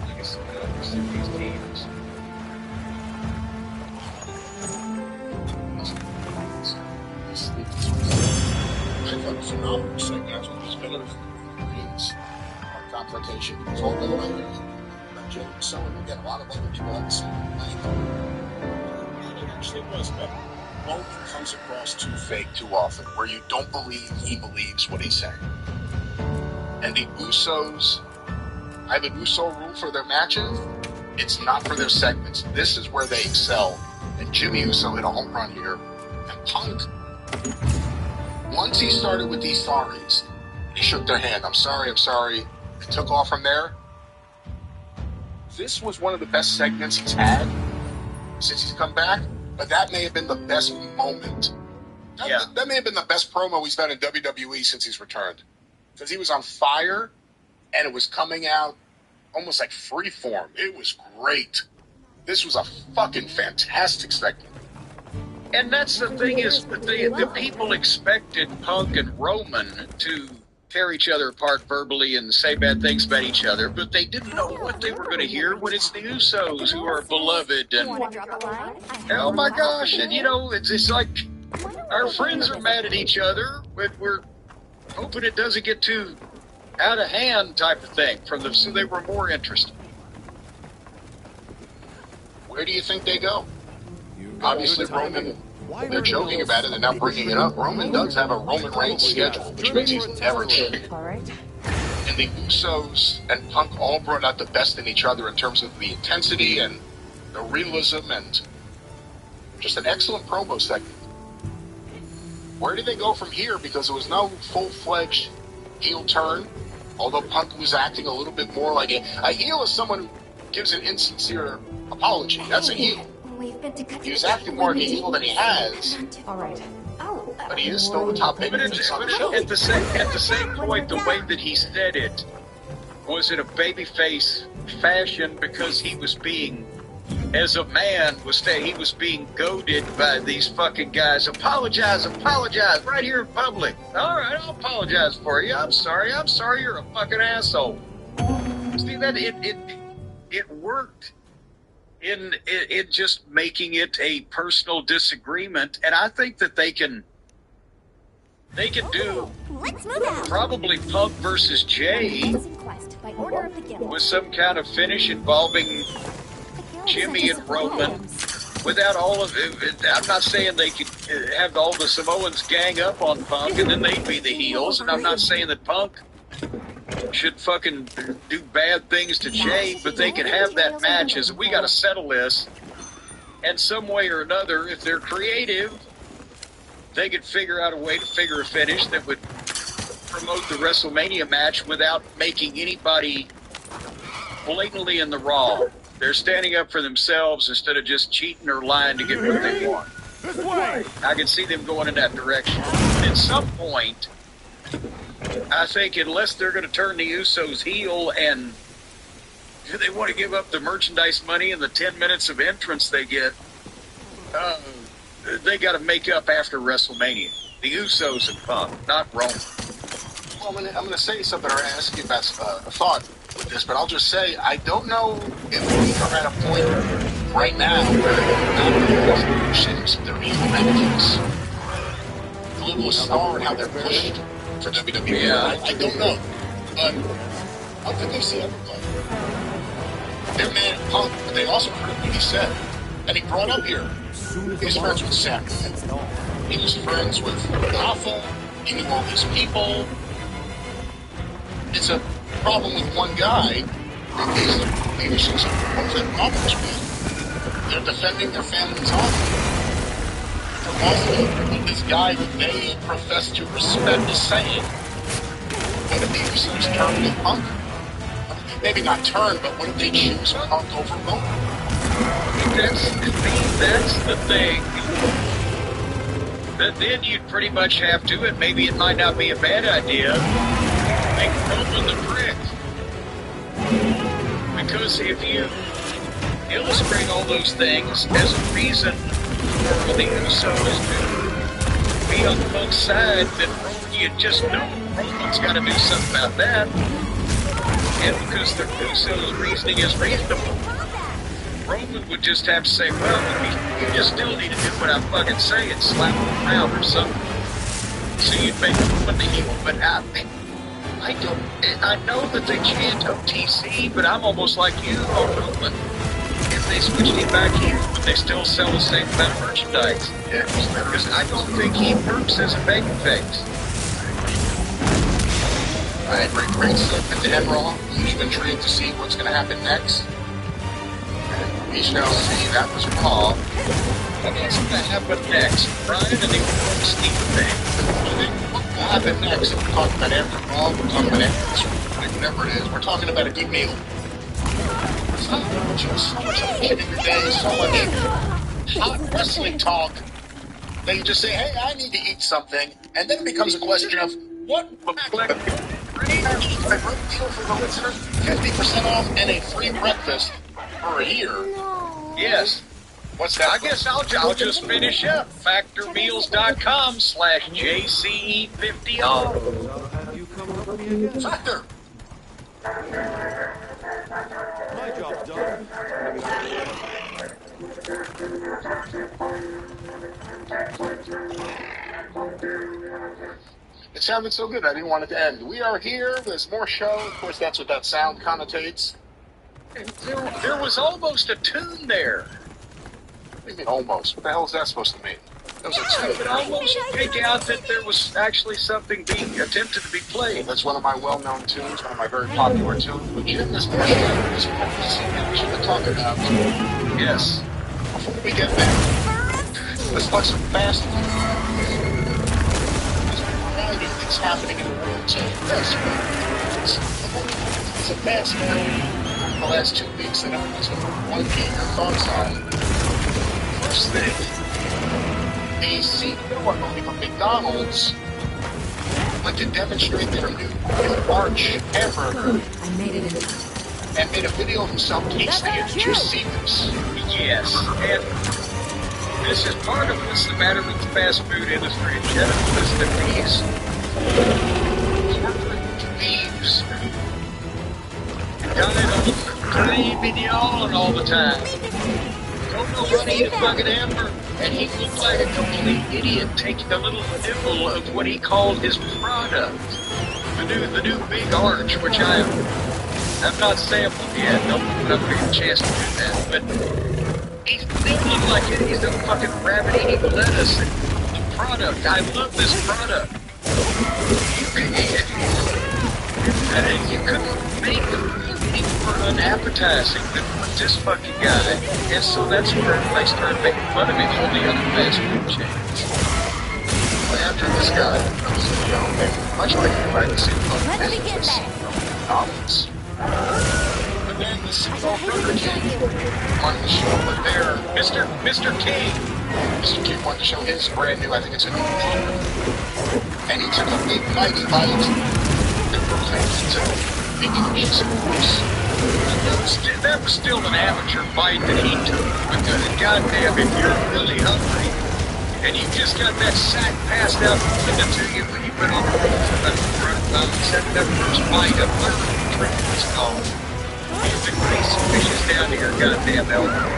Like I said, I understand these teams. I thought it was phenomenal segment. That's what these villains means. Confrontation. It's all done right there. Jim, someone will get a lot of other people at the same It actually was, but Roman comes across too fake too often, where you don't believe he believes what he's saying. And the Usos, I have an Uso rule for their matches. It's not for their segments. This is where they excel. And Jimmy Uso hit a home run here. And Punk, once he started with these sorries, he shook their hand. I'm sorry. And took off from there. This was one of the best segments he's had since he's come back. But that may have been the best moment. That may have been the best promo he's done in WWE since he's returned. Because he was on fire, and it was coming out almost like freeform. It was great. This was a fucking fantastic segment. And that's the thing is, the people expected Punk and Roman to tear each other apart verbally and say bad things about each other, but they didn't know what they were going to hear when it's the Usos who are beloved. And oh my gosh, and you know, it's like our friends are mad at each other, but we're hoping it doesn't get too out of hand type of thing from them, so they were more interested. Where do you think they go? Obviously, Roman, they're joking about it and now bringing it up. Roman does have a Roman Reigns schedule, which means he's never cheated. And the Usos and Punk all brought out the best in each other in terms of the intensity and the realism and just an excellent promo segment. Where do they go from here? Because there was no full-fledged heel turn Although Punk was acting a little bit more like a heel is someone who gives an insincere apology. That's a heel. We've been together. He was acting more like a heel than he has, All right. Oh, but he is still the top But babyface on the show. at the same point, the way that he said it was in a babyface fashion because he was being, as a man, he was being goaded by these fucking guys. Apologize right here in public. All right, I'll apologize for you. I'm sorry. You're a fucking asshole. See that it worked in just making it a personal disagreement, and I think that they can do let's move out. probably Punk versus Jay Quest by order of the guild. with some kind of finish involving Jimmy and Roman without all of it. I'm not saying they could have all the Samoans gang up on Punk and then they'd be the heels, and I'm not saying that Punk should fucking do bad things to Jay, but they could have that match as we got to settle this, and some way or another, if they're creative, they could figure out a way to figure a finish that would promote the WrestleMania match without making anybody blatantly in the wrong. They're standing up for themselves instead of just cheating or lying to get what they want. I can see them going in that direction. At some point, I think unless they're going to turn the Usos heel and do they want to give up the merchandise money and the 10 minutes of entrance they get, they got to make up after WrestleMania. The Usos and Punk, not Roman. Well, I'm going to say something or ask you about a thought with this, but I'll just say I don't know if we are at a point right now where not seems they're heel managers. The level of star and how they're pushed for WWE. Yeah. I don't know, but I think they see everybody. They're mad at Punk, but they also heard what he said, and he brought up here. He was friends with Seth. He was friends with Alpha. He knew all these people. It's a problem with one guy. Is the leadership's what the problems with. They're defending their family's honor. The loss of this guy that they profess to respect is saying, what if the Usos turn with Punk? Maybe not turn, but what if they choose Punk over Roman? That's the thing. But then you'd pretty much have to, and maybe it might not be a bad idea, make Roman the prick. Because if you illustrate all those things as a reason for the Usos to be on Punk's side, then you just know Roman's got to do something about that. And because the Usos' reasoning is reasonable, Roman would just have to say, well, you just still need to do what I fucking say and slap him around or something. So you'd make Roman the heel, but I know that they chant OTC, but I'm almost like you on Roman. If they switched him back here, would they still sell the same amount of merchandise? Yeah, Because I don't think he works as a babyface. I had great stuff at the end Raw. I'm intrigued to see what's going to happen next. We shall see. That was Raw. What's going to happen next? Brian and the Steve thing. What will happen next? We're talking about after Raw. We're talking about after this week, whatever it is. We're talking about a good meal. So much shit every day. So much hot wrestling talk. They just say, hey, I need to eat something. And then it becomes a question of, what free deal for the listeners, 50% off and a free breakfast for a year. Yes. What's that? I guess I'll just finish up. Factormeals.com/JCE50 off. Factor. My job's done. It sounded so good, I didn't want it to end. We are here, there's more show. Of course, that's what that sound connotates. There was almost a tune there. What do you mean, almost? What the hell is that supposed to mean? That was a I could almost make out that there was actually something being attempted to be played. That's one of my well-known tunes, one of my very popular tunes. But Jim, this more show, this we should have talked about. Yes. Before we get there, let's talk some fast food. There's a variety of things happening in the world, so yes, It's a fast food. The last 2 weeks that I was one get your thoughts on. First thing, the CEO of McDonald's went to demonstrate their new large hamburger. I made it in. And made a video of himself tasting it. Did you see this? Yes, and this is part of what's the matter with the fast food industry in general, is that these corporate thieves got it on craving y'all all the time. Don't know how to eat a fucking hamburger. And he looked like a complete idiot taking a little nibble of what he called his product. The new Big Arch, which I've not sampled yet. Don't get a chance to do that. But he's thinking like he's a fucking rabbit eating lettuce. The product, I love this product. You couldn't make anything more unappetizing than what this fucking guy. And so that's where everybody started making fun of him on the other fast food chains. Well, after this guy, much like everybody that's in Let me get that. McDonald's. But then the CEO Burger King wanted to show what their Mr. King. Mr. King wanted to show his brand new, I think it's a new product. And he took a big mighty bite and proclaimed it to making a piece of horse. That was still an amateur bite that he took. Because goddamn, if you're really hungry and you just got that sack passed out to you when you went on the road for about 7 first bite of drink was called. You've been racing fishes down here, goddamn elbow.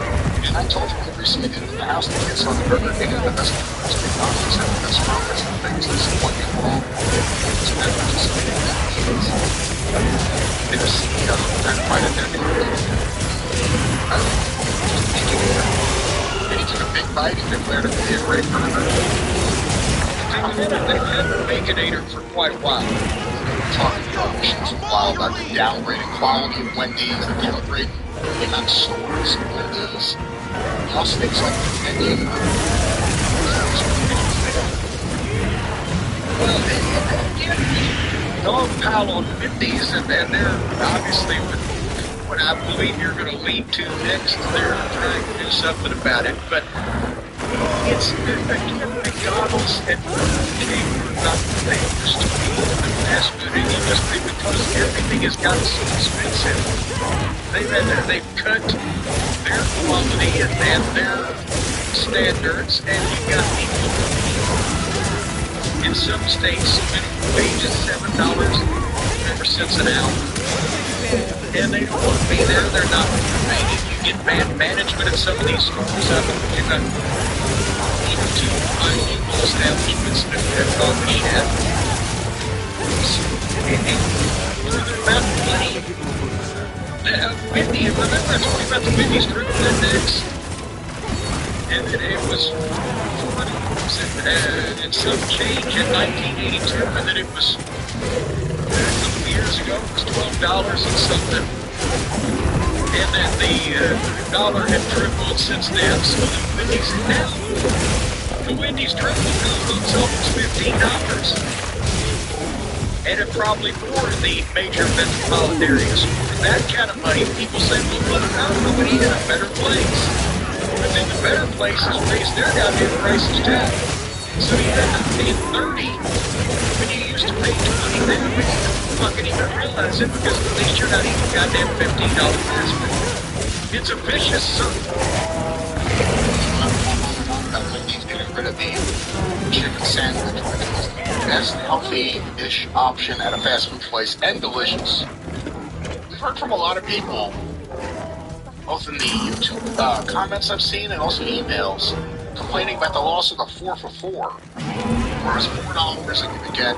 And I told you when we recently did it in the house, the kids on the Burger King and the best McDonald's and the best profits and things. This is what you want. It's better to say they were seeing that fight at their and he took a big bite and declared it to be a great burger. They've had the Baconator for quite a while. Talking to a while about the downgraded quality of Wendy's, the downgraded the amount of stores of Wendy's. Plus things like the menu. Dog pile on 50s, and they're obviously what I believe you're going to lead to next. They're trying to do something about it, but it's again McDonald's and King are not famous to be in the fast food industry because everything has gotten so expensive. They've cut their quality and their standards, and you've got people in some states wages $7 an hour, and they don't want to be there. They're not motivated. You get bad management at some of these stores. You've got 1 or 2 unequal establishments that have gone to shit. About money. Wendy, remember I told you about the Wendy's Triple Index? And it was 40% and some change in 1982, and then it was a couple years ago, it was $12 and something. And then the dollar had tripled since then, so the Wendy's now, the Wendy's Triple is almost $15. And it probably more in the major metropolitan areas. For that kind of money, people say, well, look, how come we need a better place? But then the better places raise their goddamn prices too. So you end up paying 30 when you used to pay 20 then, but you don't fucking even realize it because at least you're not eating goddamn $15 fast food. It's a vicious circle. Wendy's getting rid of the chicken sandwich, which is the best healthy-ish option at a fast food place, and delicious. We've heard from a lot of people, both in the YouTube comments I've seen and also emails, complaining about the loss of the 4 for $4. Whereas $4 and you could get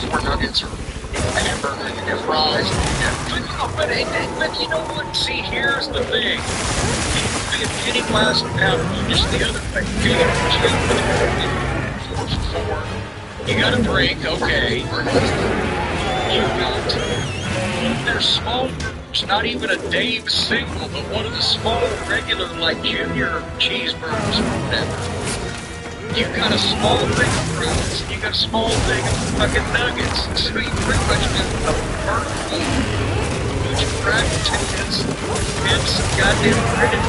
2 4 nuggets or a hamburger, you get fries, But you know what? See, here's the thing. Be a penny glass of powder, just the other thing. You get a 4 for $4. You got a drink, okay. You got their small burgers, not even a Dave single, but one of the small regular like junior cheeseburgers or whatever. You got a small thing of fries, and you got a small thing of fucking nuggets. So you pretty much got a burger, bunch of fried potatoes, and some goddamn breaded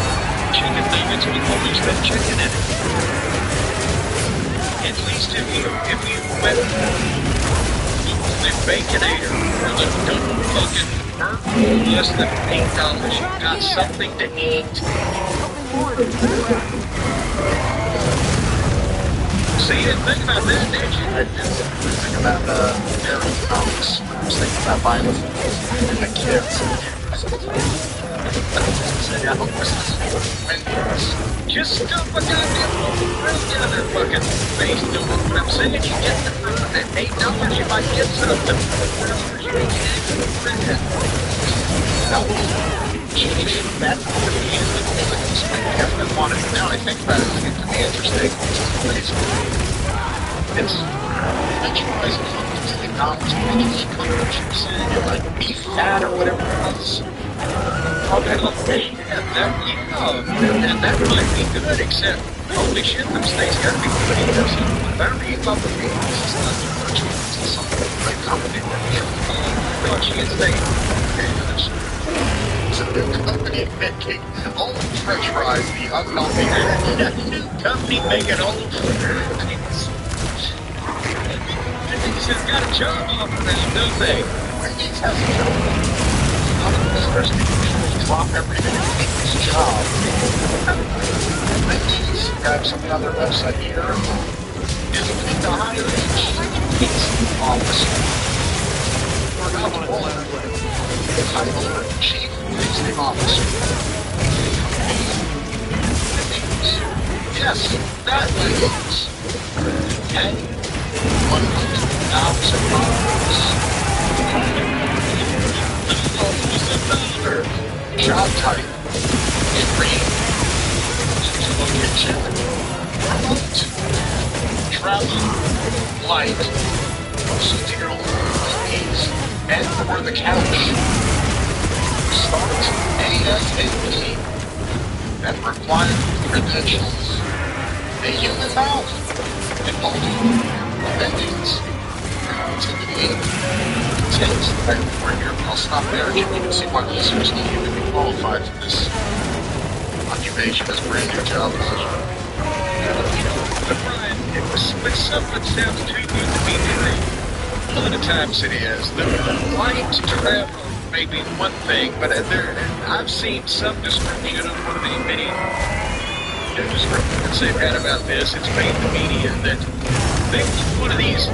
chicken nuggets with only red chicken in it. At least if you went the Baconator or the double fucking burger, less than $8, you got something to eat. So you didn't think about that, did you? I didn't think about aerodynamics. I was thinking about buying the food. I can't. Just stuff a goddamn right down their fucking face. Know what I'm saying? You get the food at $8, you might get something. You can get that's what it is. Now I think about it, it's to be interesting. But it's visualizing something to the knowledge of any country and like beef fat or whatever it was. Okay, and that might be good, except holy shit, them steaks gotta be pretty decent. Better eat about the meat. It's not too much. It's something like company. Chicken steak. It's a new company making old French fries, the unhealthy. A new company making old French fries. Wendy's has got a job offer now, don't they? Wendy's has a job offer. Drop everything and take this job. Wendy's got another website here. Is looking to hire a chief officer. We're about to roll out the title Chief Leasing Officer. Yes, that means and $1,000 job type in green location remote travel light sterile please and for the couch start ASAP and required credentials a human mouth and multiple amendments activity takes right here. I'll stop there. You can see why listeners need to be qualified for this occupation as a brand new job position. But Brian, when something sounds too good to be true, a lot of times it is. The light travel may be one thing, but I've seen some description of one of the many descriptions they've had about this. It's made the media that they one of these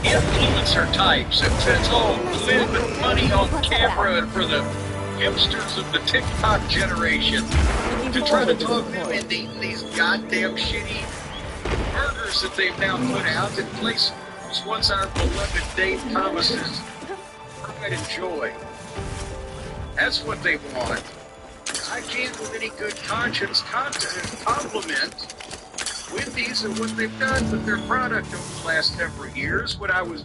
influencer types that says, oh, living money on camera for the hipsters of the TikTok generation to try to talk them into eating these goddamn shitty burgers that they've now put out in place was once our beloved Dave Thomas's pride and joy. That's what they want. I can't with any good conscience compliment Wendy's and what they've done with their product over the last several years. When I was,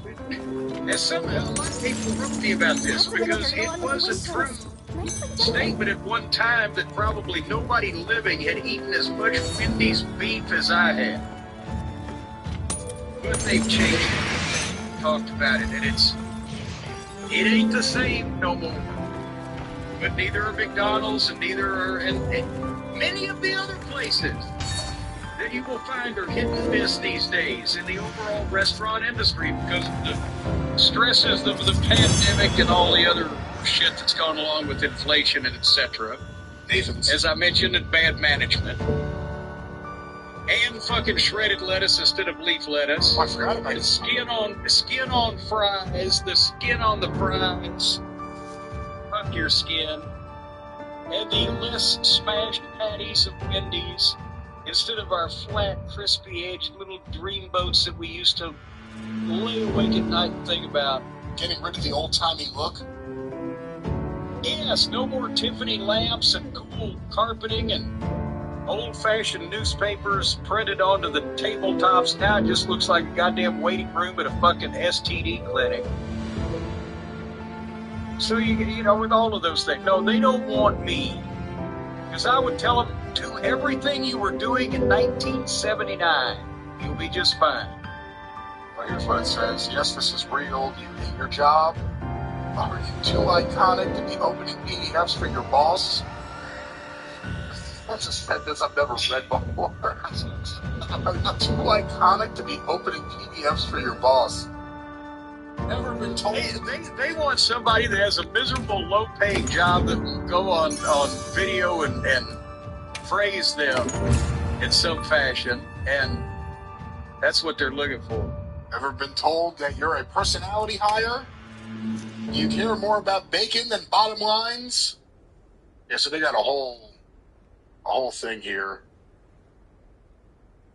as a lot of people wrote me about this because it was a true statement at one time that probably nobody living had eaten as much Wendy's beef as I had. But they've changed it, talked about it, and it ain't the same no more. But neither are McDonald's and neither are and many of the other places that you will find are hit and miss these days in the overall restaurant industry because of the stresses of the pandemic and all the other shit that's gone along with inflation and etc. As I mentioned, and bad management. And fucking shredded lettuce instead of leaf lettuce. Oh, I forgot about it. Skin on fries, the skin on the fries. Fuck your skin. And the less smashed patties of Wendy's instead of our flat, crispy-edged little dreamboats that we used to lay awake at night and think about. Getting rid of the old-timey look? Yes, no more Tiffany lamps and cool carpeting and old-fashioned newspapers printed onto the tabletops. Now it just looks like a goddamn waiting room at a fucking STD clinic. So, you know, with all of those things, no, they don't want me. Because I would tell them, do everything you were doing in 1979. You'll be just fine. Well, here's what it says. Yes, this is real. Do you hate your job? Are you too iconic to be opening PDFs for your boss? That's a sentence I've never read before. Are you too iconic to be opening PDFs for your boss? Never been told. They want somebody that has a miserable, low-paying job that will go on video and praise them in some fashion, and that's what they're looking for. Ever been told that you're a personality hire? You care more about bacon than bottom lines? Yeah, so they got a whole thing here.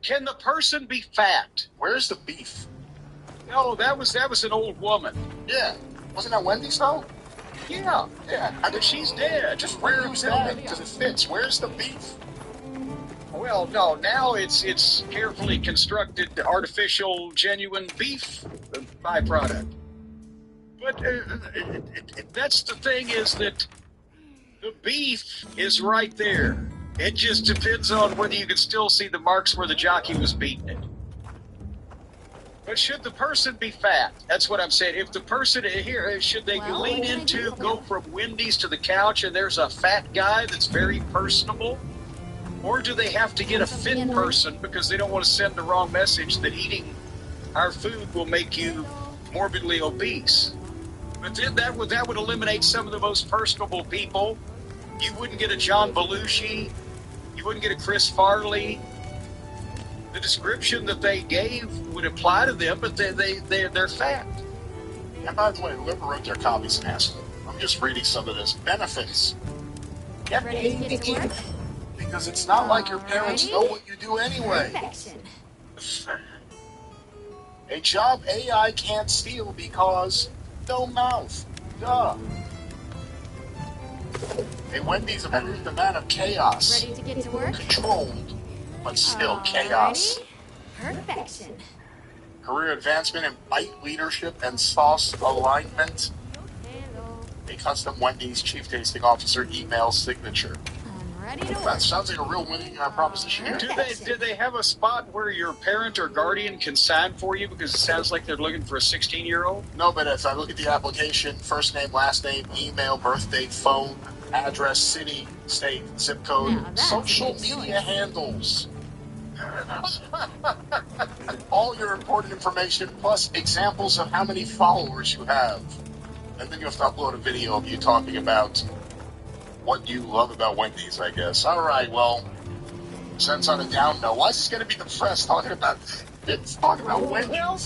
Can the person be fat? Where's the beef? No, that was an old woman. Yeah. Wasn't that Wendy's though? Yeah. Yeah. But she's dead. Just reuse that because it fits. Where's the beef? Well, no, now it's carefully constructed, artificial, genuine beef byproduct. But that's the thing, is that the beef is right there. It just depends on whether you can still see the marks where the jockey was beating it. But should the person be fat? That's what I'm saying. If the person here, should they lean into, go from Wendy's to the couch and there's a fat guy that's very personable? Or do they have to get a fit person because they don't want to send the wrong message that eating our food will make you morbidly obese? But then that would eliminate some of the most personable people. You wouldn't get a John Belushi. You wouldn't get a Chris Farley. The description that they gave would apply to them, but they're fat. And by the way, whoever wrote their copy's an asshole. I'm just reading some of this. Benefits. Get paid to keep, because it's not like your parents know what you do anyway. A job AI can't steal because no mouth. Duh. A Wendy's approved the man of chaos. Ready to get to work? Controlled, but still chaos. Perfection. Career advancement in bite leadership and sauce alignment. A custom Wendy's chief tasting officer email signature. I'm ready to That work. sounds like a real winning proposition here. Do they have a spot where your parent or guardian can sign for you, because it sounds like they're looking for a 16-year-old? No, but if I look at the application, first name, last name, email, birth date, phone, address, city, state, zip code, Now that's social a good media choice. handles. All your important information plus examples of how many followers you have. And then you have to upload a video of you talking about what you love about Wendy's, I guess. All right, well, since on a down note, why is this going to be the press talking about Wendy's? Well,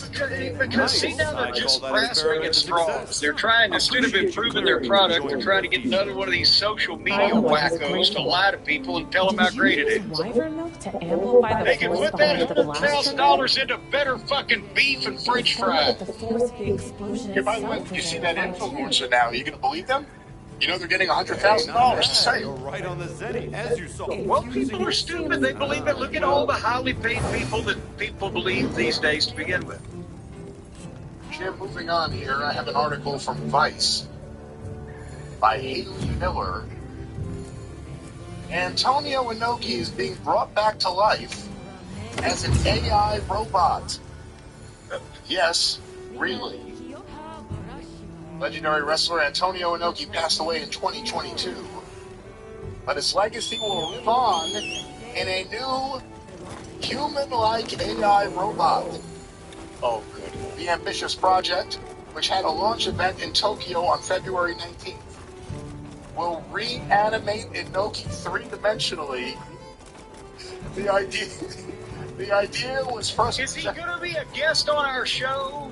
because see, now they're just grasping at straws. They're trying, instead of improving their product, they're trying to get another one of these social media wackos to lie to people and tell them how great it is. Wyvern milk to amplify the They can force put that behind the blast $100,000 into better fucking beef and French fries. The force of the explosion Hey, by the way, itself when you is see a that vibration. influencer now, are you going to believe them? You know they're getting $100,000 to say. You're right on the Zenny, as you saw. Well, people are stupid. They believe it. Look at all the highly paid people that people believe these days to begin with. Jim, moving on here, I have an article from Vice by Haley Miller. Antonio Inoki is being brought back to life as an AI robot. Yes, really. Legendary wrestler Antonio Inoki passed away in 2022, but his legacy will live on in a new human-like AI robot. Oh, good. The ambitious project, which had a launch event in Tokyo on February 19th, will reanimate Inoki three-dimensionally. The idea was first. Is he going to be a guest on our show?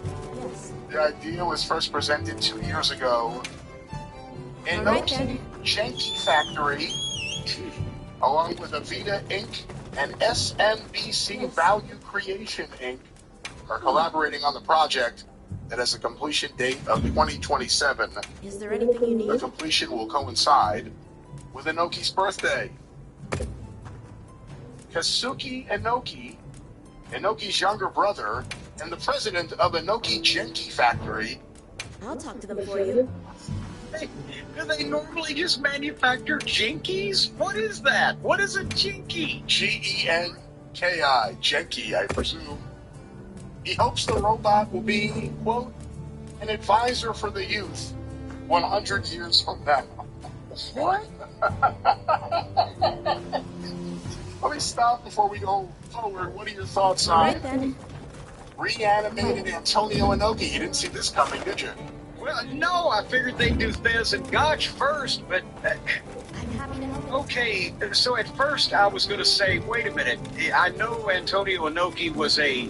The idea was first presented 2 years ago in Inoki Genki Factory, along with Avita Inc. and SMBC Value Creation Inc. are collaborating on the project that has a completion date of 2027. Is there anything you The need? completion will coincide with Inoki's birthday. Kazuki Inoki, Inoki's younger brother, and the president of Inoki Genki Factory. I'll talk to them for you. Hey, do they normally just manufacture jinkies? What is that? What is a jinky? Genki. K.I. Genki, I presume. He hopes the robot will be, quote, an advisor for the youth 100 years from now. What? Let me stop before we go forward. What are your thoughts on Alright then. reanimated Antonio Inoki? You didn't see this coming, did you? Well, no, I figured they'd do Thez and Gotch first, but I'm happy to help. okay. So at first I was going to say, wait a minute. I know Antonio Inoki was a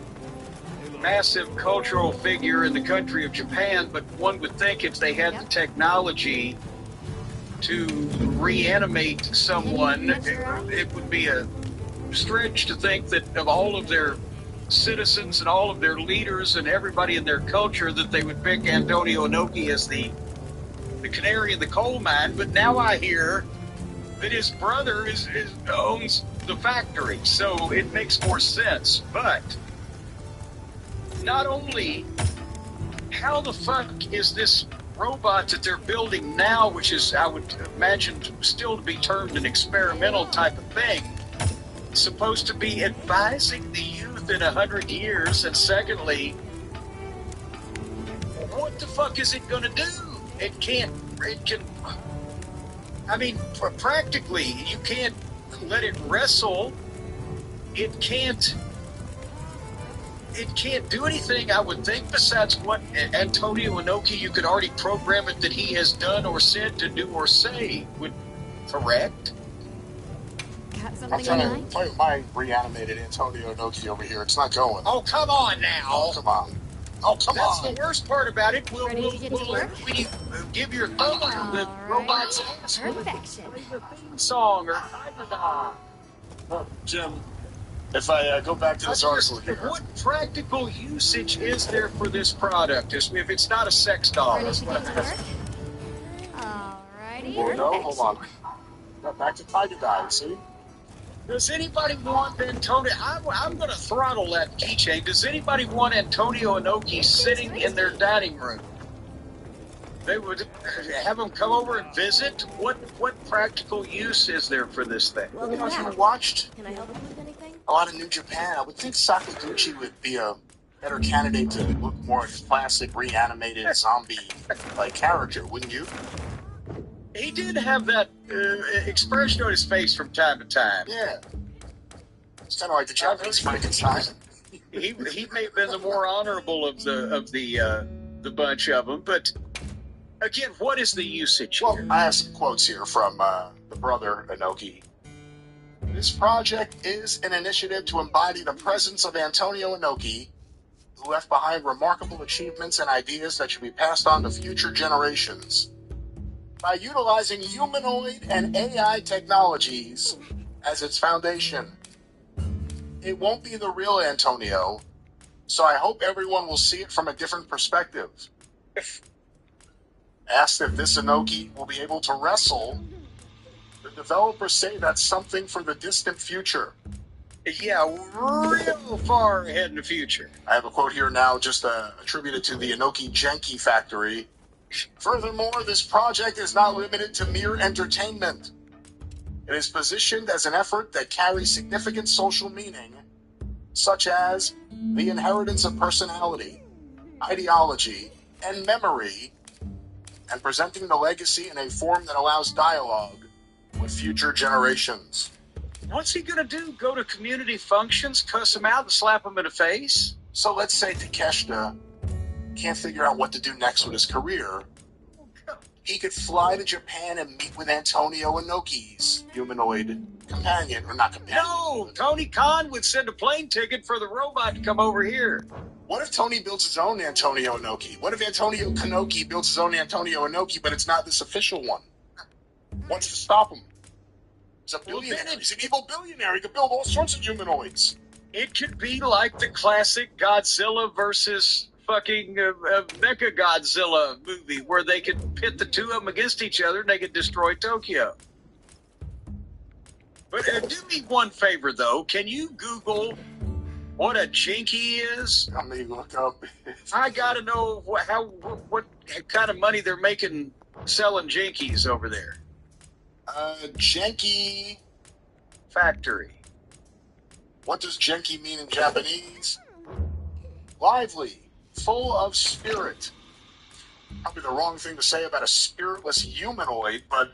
massive cultural figure in the country of Japan, but one would think if they had the technology to reanimate someone, it would be a stretch to think that of all of their citizens and all of their leaders and everybody in their culture that they would pick Antonio Inoki as the canary in the coal mine. But now I hear that his brother owns the factory, so it makes more sense. But not only, how the fuck is this robot that they're building now, which is, I would imagine, still to be termed an experimental type of thing, supposed to be advising the youth in 100 years? And secondly, what the fuck is it going to do? It can, I mean, practically, you can't let it wrestle. It can't do anything, I would think, besides what Antonio Inoki, you could already program it that he has done or said to do or say. Would correct? Got I'm something in trying to mind? play with my reanimated Antonio Inoki over here. It's not going. Oh, come on now. Oh, come on. Oh, come That's on. the worst part about it. Ready to get to work? When you give your thumb on the Alright. robot's Perfection. song or Jim, if I go back to this article here. what practical usage is there for this product? If it's not a sex doll, Ready that's to what get to work? Alrighty. Well, no, Perfect. hold on. Got back to Tiger Guy, see? Does anybody want Antonio? I'm going to throttle that keychain. Does anybody want Antonio Inoki sitting in their dining room? They would have him come over and visit. What practical use is there for this thing? Welcome You know, if you back. watched Can I help you with anything? a lot of New Japan, I would think Sakaguchi would be a better candidate to look more like a classic reanimated zombie like character, wouldn't you? He did have that expression on his face from time to time. Yeah. It's kind of like the Japanese Frankenstein. He may have been the more honorable of the bunch of them, but again, what is the usage Well, here? I have some quotes here from the brother Inoki. This project is an initiative to embody the presence of Antonio Inoki, who left behind remarkable achievements and ideas that should be passed on to future generations. By utilizing humanoid and AI technologies as its foundation. It won't be the real Antonio, so I hope everyone will see it from a different perspective. Asked if this Inoki will be able to wrestle, the developers say that's something for the distant future. Yeah, real far ahead in the future. I have a quote here now just attributed to the Inoki Genki factory. Furthermore, this project is not limited to mere entertainment. It is positioned as an effort that carries significant social meaning, such as the inheritance of personality, ideology, and memory, and presenting the legacy in a form that allows dialogue with future generations. What's he gonna do? Go to community functions, cuss him out, and slap him in the face? So let's say Takeshita can't figure out what to do next with his career. He could fly to Japan and meet with Antonio Inoki's humanoid companion, or not companion. No, Tony Khan would send a plane ticket for the robot to come over here. What if Tony builds his own Antonio Inoki? What if Antonio Kanoki builds his own Antonio Inoki, but it's not this official one? What's to stop him? He's a billionaire. He's an evil billionaire. He could build all sorts of humanoids. It could be like the classic Godzilla versus fucking Mecha Godzilla movie, where they could pit the two of them against each other and they could destroy Tokyo. But do me one favor, though. Can you Google what a Jinky is? I mean, look up. I gotta know what kind of money they're making selling Jinkies over there. Genki Factory. What does Genki mean in Japanese? Lively, full of spirit. Probably the wrong thing to say about a spiritless humanoid, but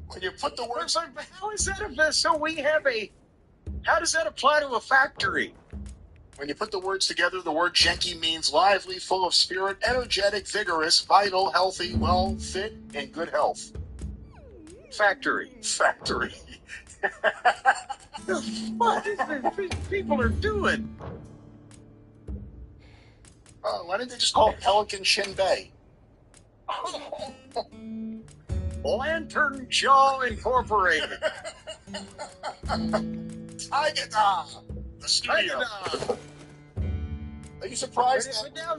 when you put the words like, How is that? So we have a. How does that apply to a factory? when you put the words together, the word Genki means lively, full of spirit, energetic, vigorous, vital, healthy, well, fit, and good health. Factory. Factory. What these people are doing? Why didn't they just call it Pelican Shin Bay? Lantern Jaw Incorporated. Tagada, the studio. Are you surprised? But now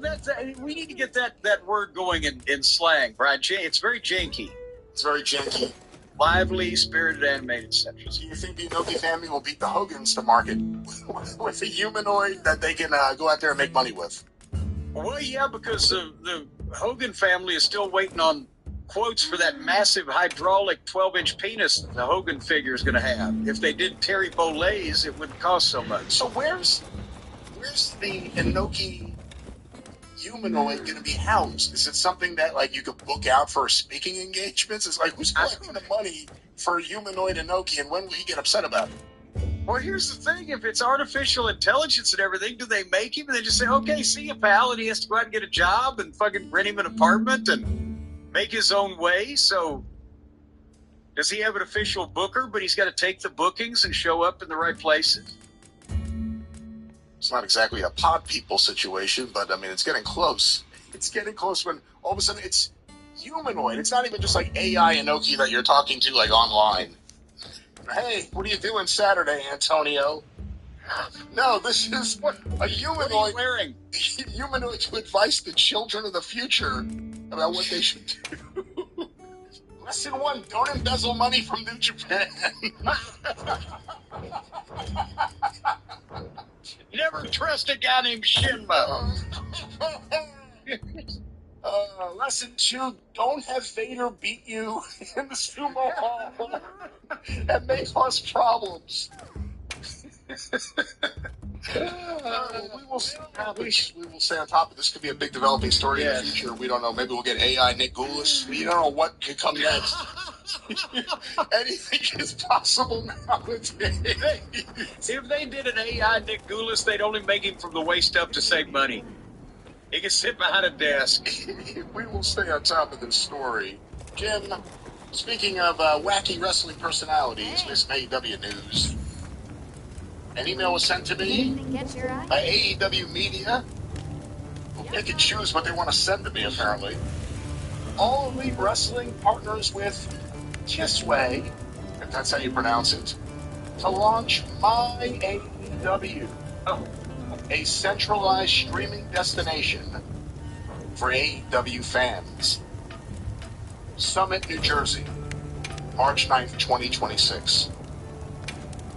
we need to get that word going in slang, Brian. It's very janky. It's very janky. Lively, spirited, animated sections. Do you think the Inoki family will beat the Hogans to market with a humanoid that they can go out there and make money with? Well, yeah, because the Hogan family is still waiting on quotes for that massive hydraulic 12-inch penis the Hogan figure is going to have. If they did Terry Bollay's, it wouldn't cost so much. So where's the Inoki humanoid going to be housed? Is it something that like you could book out for speaking engagements? It's like, who's collecting the money for a humanoid Inoki, and when will he get upset about it? Well, here's the thing. If it's artificial intelligence and everything, do they make him and they just say, okay, see you, pal, and he has to go out and get a job and fucking rent him an apartment and make his own way? So does he have an official booker, but he's got to take the bookings and show up in the right places? It's not exactly a pod people situation, but I mean, it's getting close. It's getting close when all of a sudden it's humanoid. It's not even just like AI Inoki that you're talking to like online. Hey, what are you doing Saturday, Antonio? No, this is a humanoid. What are you wearing? Humanoid to advise the children of the future about what they should do. Lesson 1, don't embezzle money from New Japan. Never trust a guy named Shinmo. Lesson 2, don't have Vader beat you in the sumo hall. That may cause problems. We will stay on top of this. Could be a big developing story in the future. We don't know. Maybe we'll get AI Nick Goulas. We don't know what could come next. Anything is possible nowadays. If they did an AI Nick Goulas, they'd only make him from the waist up to save money. He can sit behind a desk. We will stay on top of this story. Jim, speaking of wacky wrestling personalities, Miss AEW News. An email was sent to me by AEW Media. Who pick and choose what they want to send to me, apparently. All Elite Wrestling partners with Kisway, if that's how you pronounce it, to launch My AEW, a centralized streaming destination for AEW fans. Summit, New Jersey, March 9th, 2026.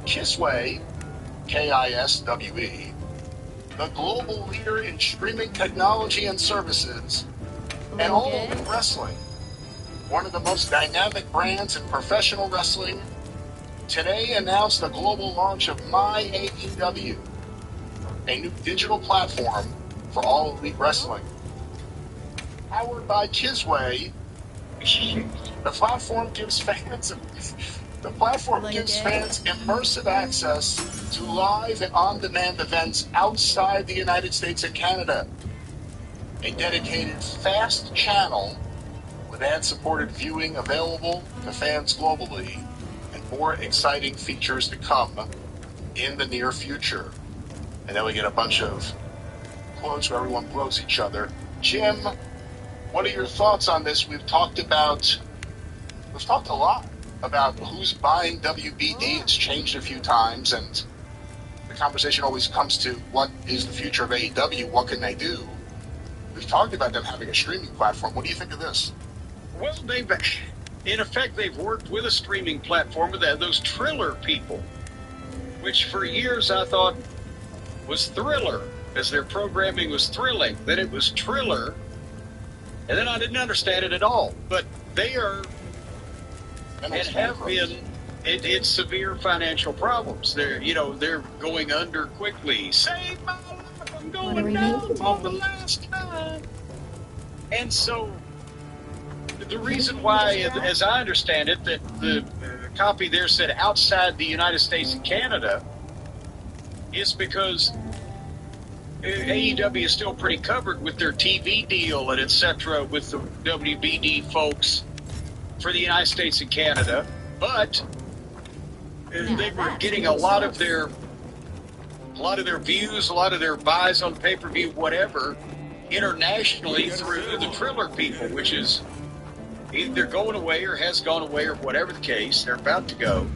Kisway, KISWE, the global leader in streaming technology and services, and all Elite Wrestling, one of the most dynamic brands in professional wrestling, today announced the global launch of My AEW, a new digital platform for All Elite Wrestling. Powered by Kisway, the platform gives fans immersive access to live and on-demand events outside the United States and Canada. A dedicated fast channel with ad-supported viewing available to fans globally, and more exciting features to come in the near future. And then we get a bunch of quotes where everyone blows each other. Jim, what are your thoughts on this? We've talked a lot about who's buying WBD. It's changed a few times, and the conversation always comes to what is the future of AEW? What can they do? We've talked about them having a streaming platform. What do you think of this? Well, in effect, they've worked with a streaming platform with those Triller people, which for years I thought was Thriller, as their programming was thrilling. Then it was Triller, and then I didn't understand it at all. But they are and have been it's severe financial problems. They're going under quickly. Save my life! I'm going down for the last time. And so, the reason why, as I understand it, that the copy there said outside the United States and Canada is because AEW is still pretty covered with their TV deal and etc. with the WBD folks for the United States and Canada, but they were getting a lot of their views, a lot of their buys on pay-per-view, whatever, internationally through the Triller people, which is either going away or has gone away or whatever the case. They're about to go.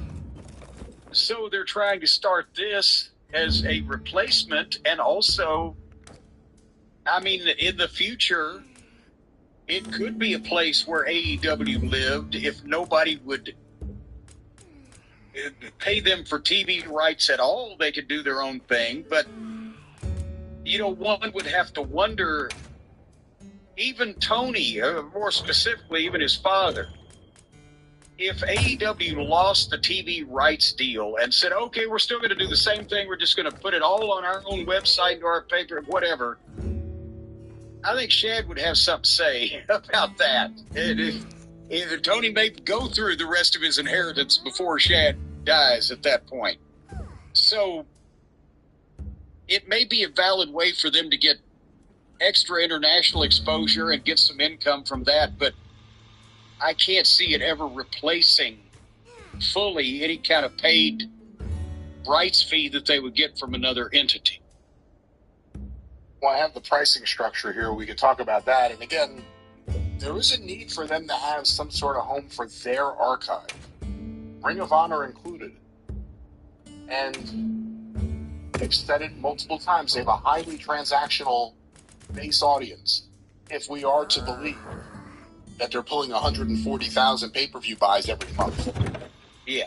So they're trying to start this as a replacement, and also, I mean, in the future, it could be a place where AEW lived if nobody would pay them for TV rights at all. They could do their own thing, but one would have to wonder, even Tony, more specifically, even his father, if AEW lost the TV rights deal and said, okay, we're still going to do the same thing, we're just going to put it all on our own website or our paper, whatever, I think Shad would have something to say about that. If Tony may go through the rest of his inheritance before Shad dies at that point. So it may be a valid way for them to get extra international exposure and get some income from that, but I can't see it ever replacing fully any kind of paid rights fee that they would get from another entity. Well, I have the pricing structure here. We could talk about that. And again, there is a need for them to have some sort of home for their archive, Ring of Honor included. And they've said it multiple times. They have a highly transactional base audience. If we are to believe that they're pulling 140,000 pay-per-view buys every month. Yeah.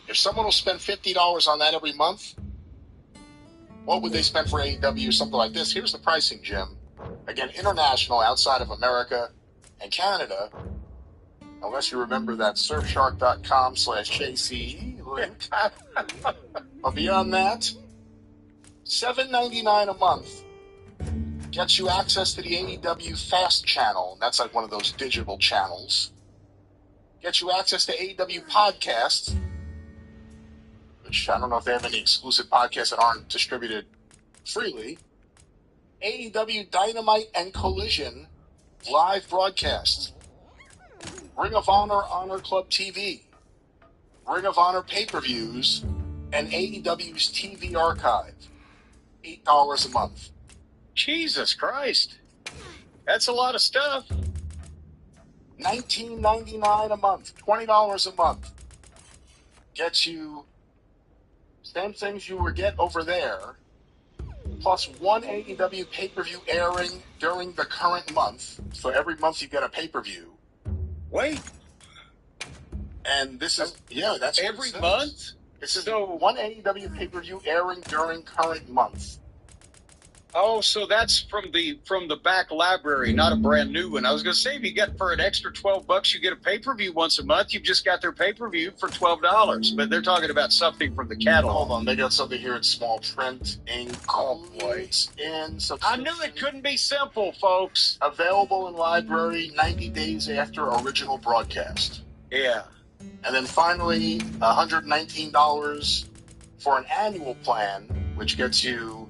If someone will spend $50 on that every month, what would they spend for AEW or something like this? Here's the pricing, Jim. Again, international, outside of America and Canada, unless you remember that surfshark.com/JCE link. But beyond that, $7.99 a month gets you access to the AEW Fast channel. That's like one of those digital channels. Gets you access to AEW podcasts, which I don't know if they have any exclusive podcasts that aren't distributed freely. AEW Dynamite and Collision live broadcasts. Ring of Honor Honor Club TV. Ring of Honor pay-per-views. And AEW's TV archive. $8 a month. Jesus Christ. That's a lot of stuff. $19.99 a month. $20 a month. Gets you same things you would get over there, plus one AEW pay-per-view airing during the current month. So every month you get a pay-per-view. Wait. And this is, that's every month? This is one AEW pay-per-view airing during current month. Oh, so that's from the back library, not a brand new one. I was going to say, if you get for an extra $12, you get a pay-per-view once a month. You've just got their pay-per-view for $12. But they're talking about something from the catalog. Hold on, they got something here in small print. Oh, boy. I knew it couldn't be simple, folks. Available in library 90 days after original broadcast. Yeah. And then finally, $119 for an annual plan, which gets you,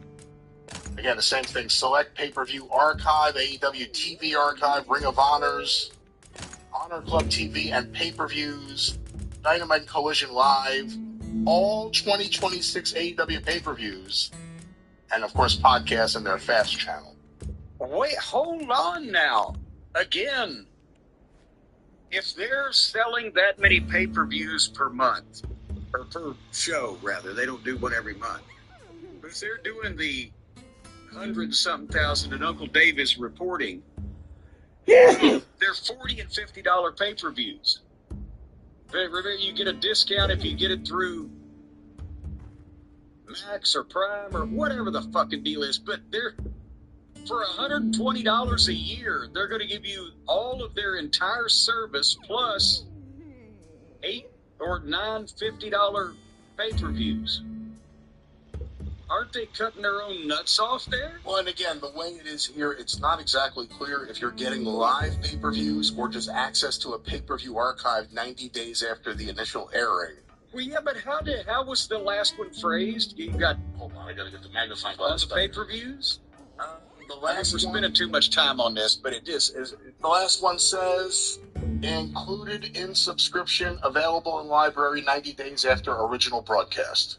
again, the same thing, select pay-per-view archive, AEW TV archive, Ring of Honors, Honor Club TV, and pay-per-views, Dynamite Collision Live, all 2026 AEW pay-per-views, and, of course, podcasts in their Fast channel. Wait, hold on now. Again, if they're selling that many pay-per-views per month, or per show, rather, they don't do one every month, but if they're doing the 100-something thousand, and Uncle Dave is reporting, they're $40 and $50 pay-per-views. Remember, you get a discount if you get it through Max or Prime or whatever the fucking deal is, but they're for $120 a year, they're going to give you all of their entire service plus or 9 $50 pay-per-views. Aren't they cutting their own nuts off there? Well, and again, the way it is here, it's not exactly clear if you're getting live pay-per-views or just access to a pay-per-view archive 90 days after the initial airing. Well, yeah, but how was the last one phrased? You got Hold on, I gotta get the magnifying on glass. the pay-per-views? The I think last we're one, spending too much time on this, but it is the last one says, included in subscription, available in library 90 days after original broadcast.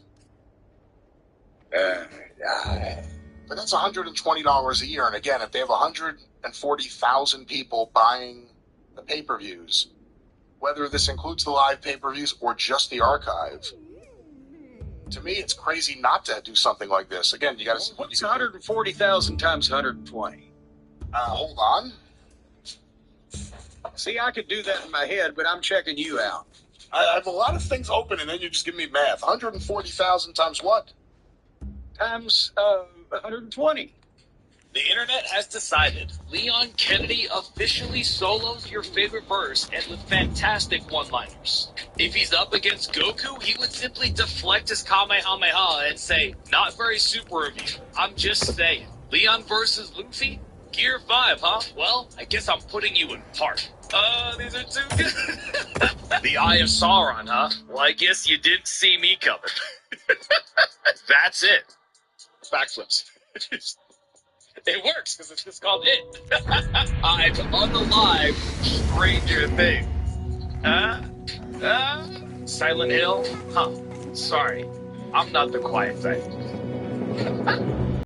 But that's $120 a year. And again, if they have 140,000 people buying the pay-per-views, whether this includes the live pay-per-views or just the archive, to me, it's crazy not to do something like this. Again, you got to. What's 140,000 times 120? Hold on. See, I could do that in my head, but I'm checking you out. I have a lot of things open, and then you just give me math. 140,000 times what? Times 120. The internet has decided. Leon Kennedy officially solos your favorite verse and with fantastic one-liners. If he's up against Goku, he would simply deflect his Kamehameha and say, "Not very super of you. I'm just saying." Leon versus Luffy? Gear 5, huh? Well, I guess I'm putting you in park. These are too good. The Eye of Sauron, huh? Well, I guess you didn't see me coming. That's it. Backflips. It works, because it's just called It. I'm unalive, Stranger Things. Silent Hill? Huh. Sorry. I'm not the quiet type.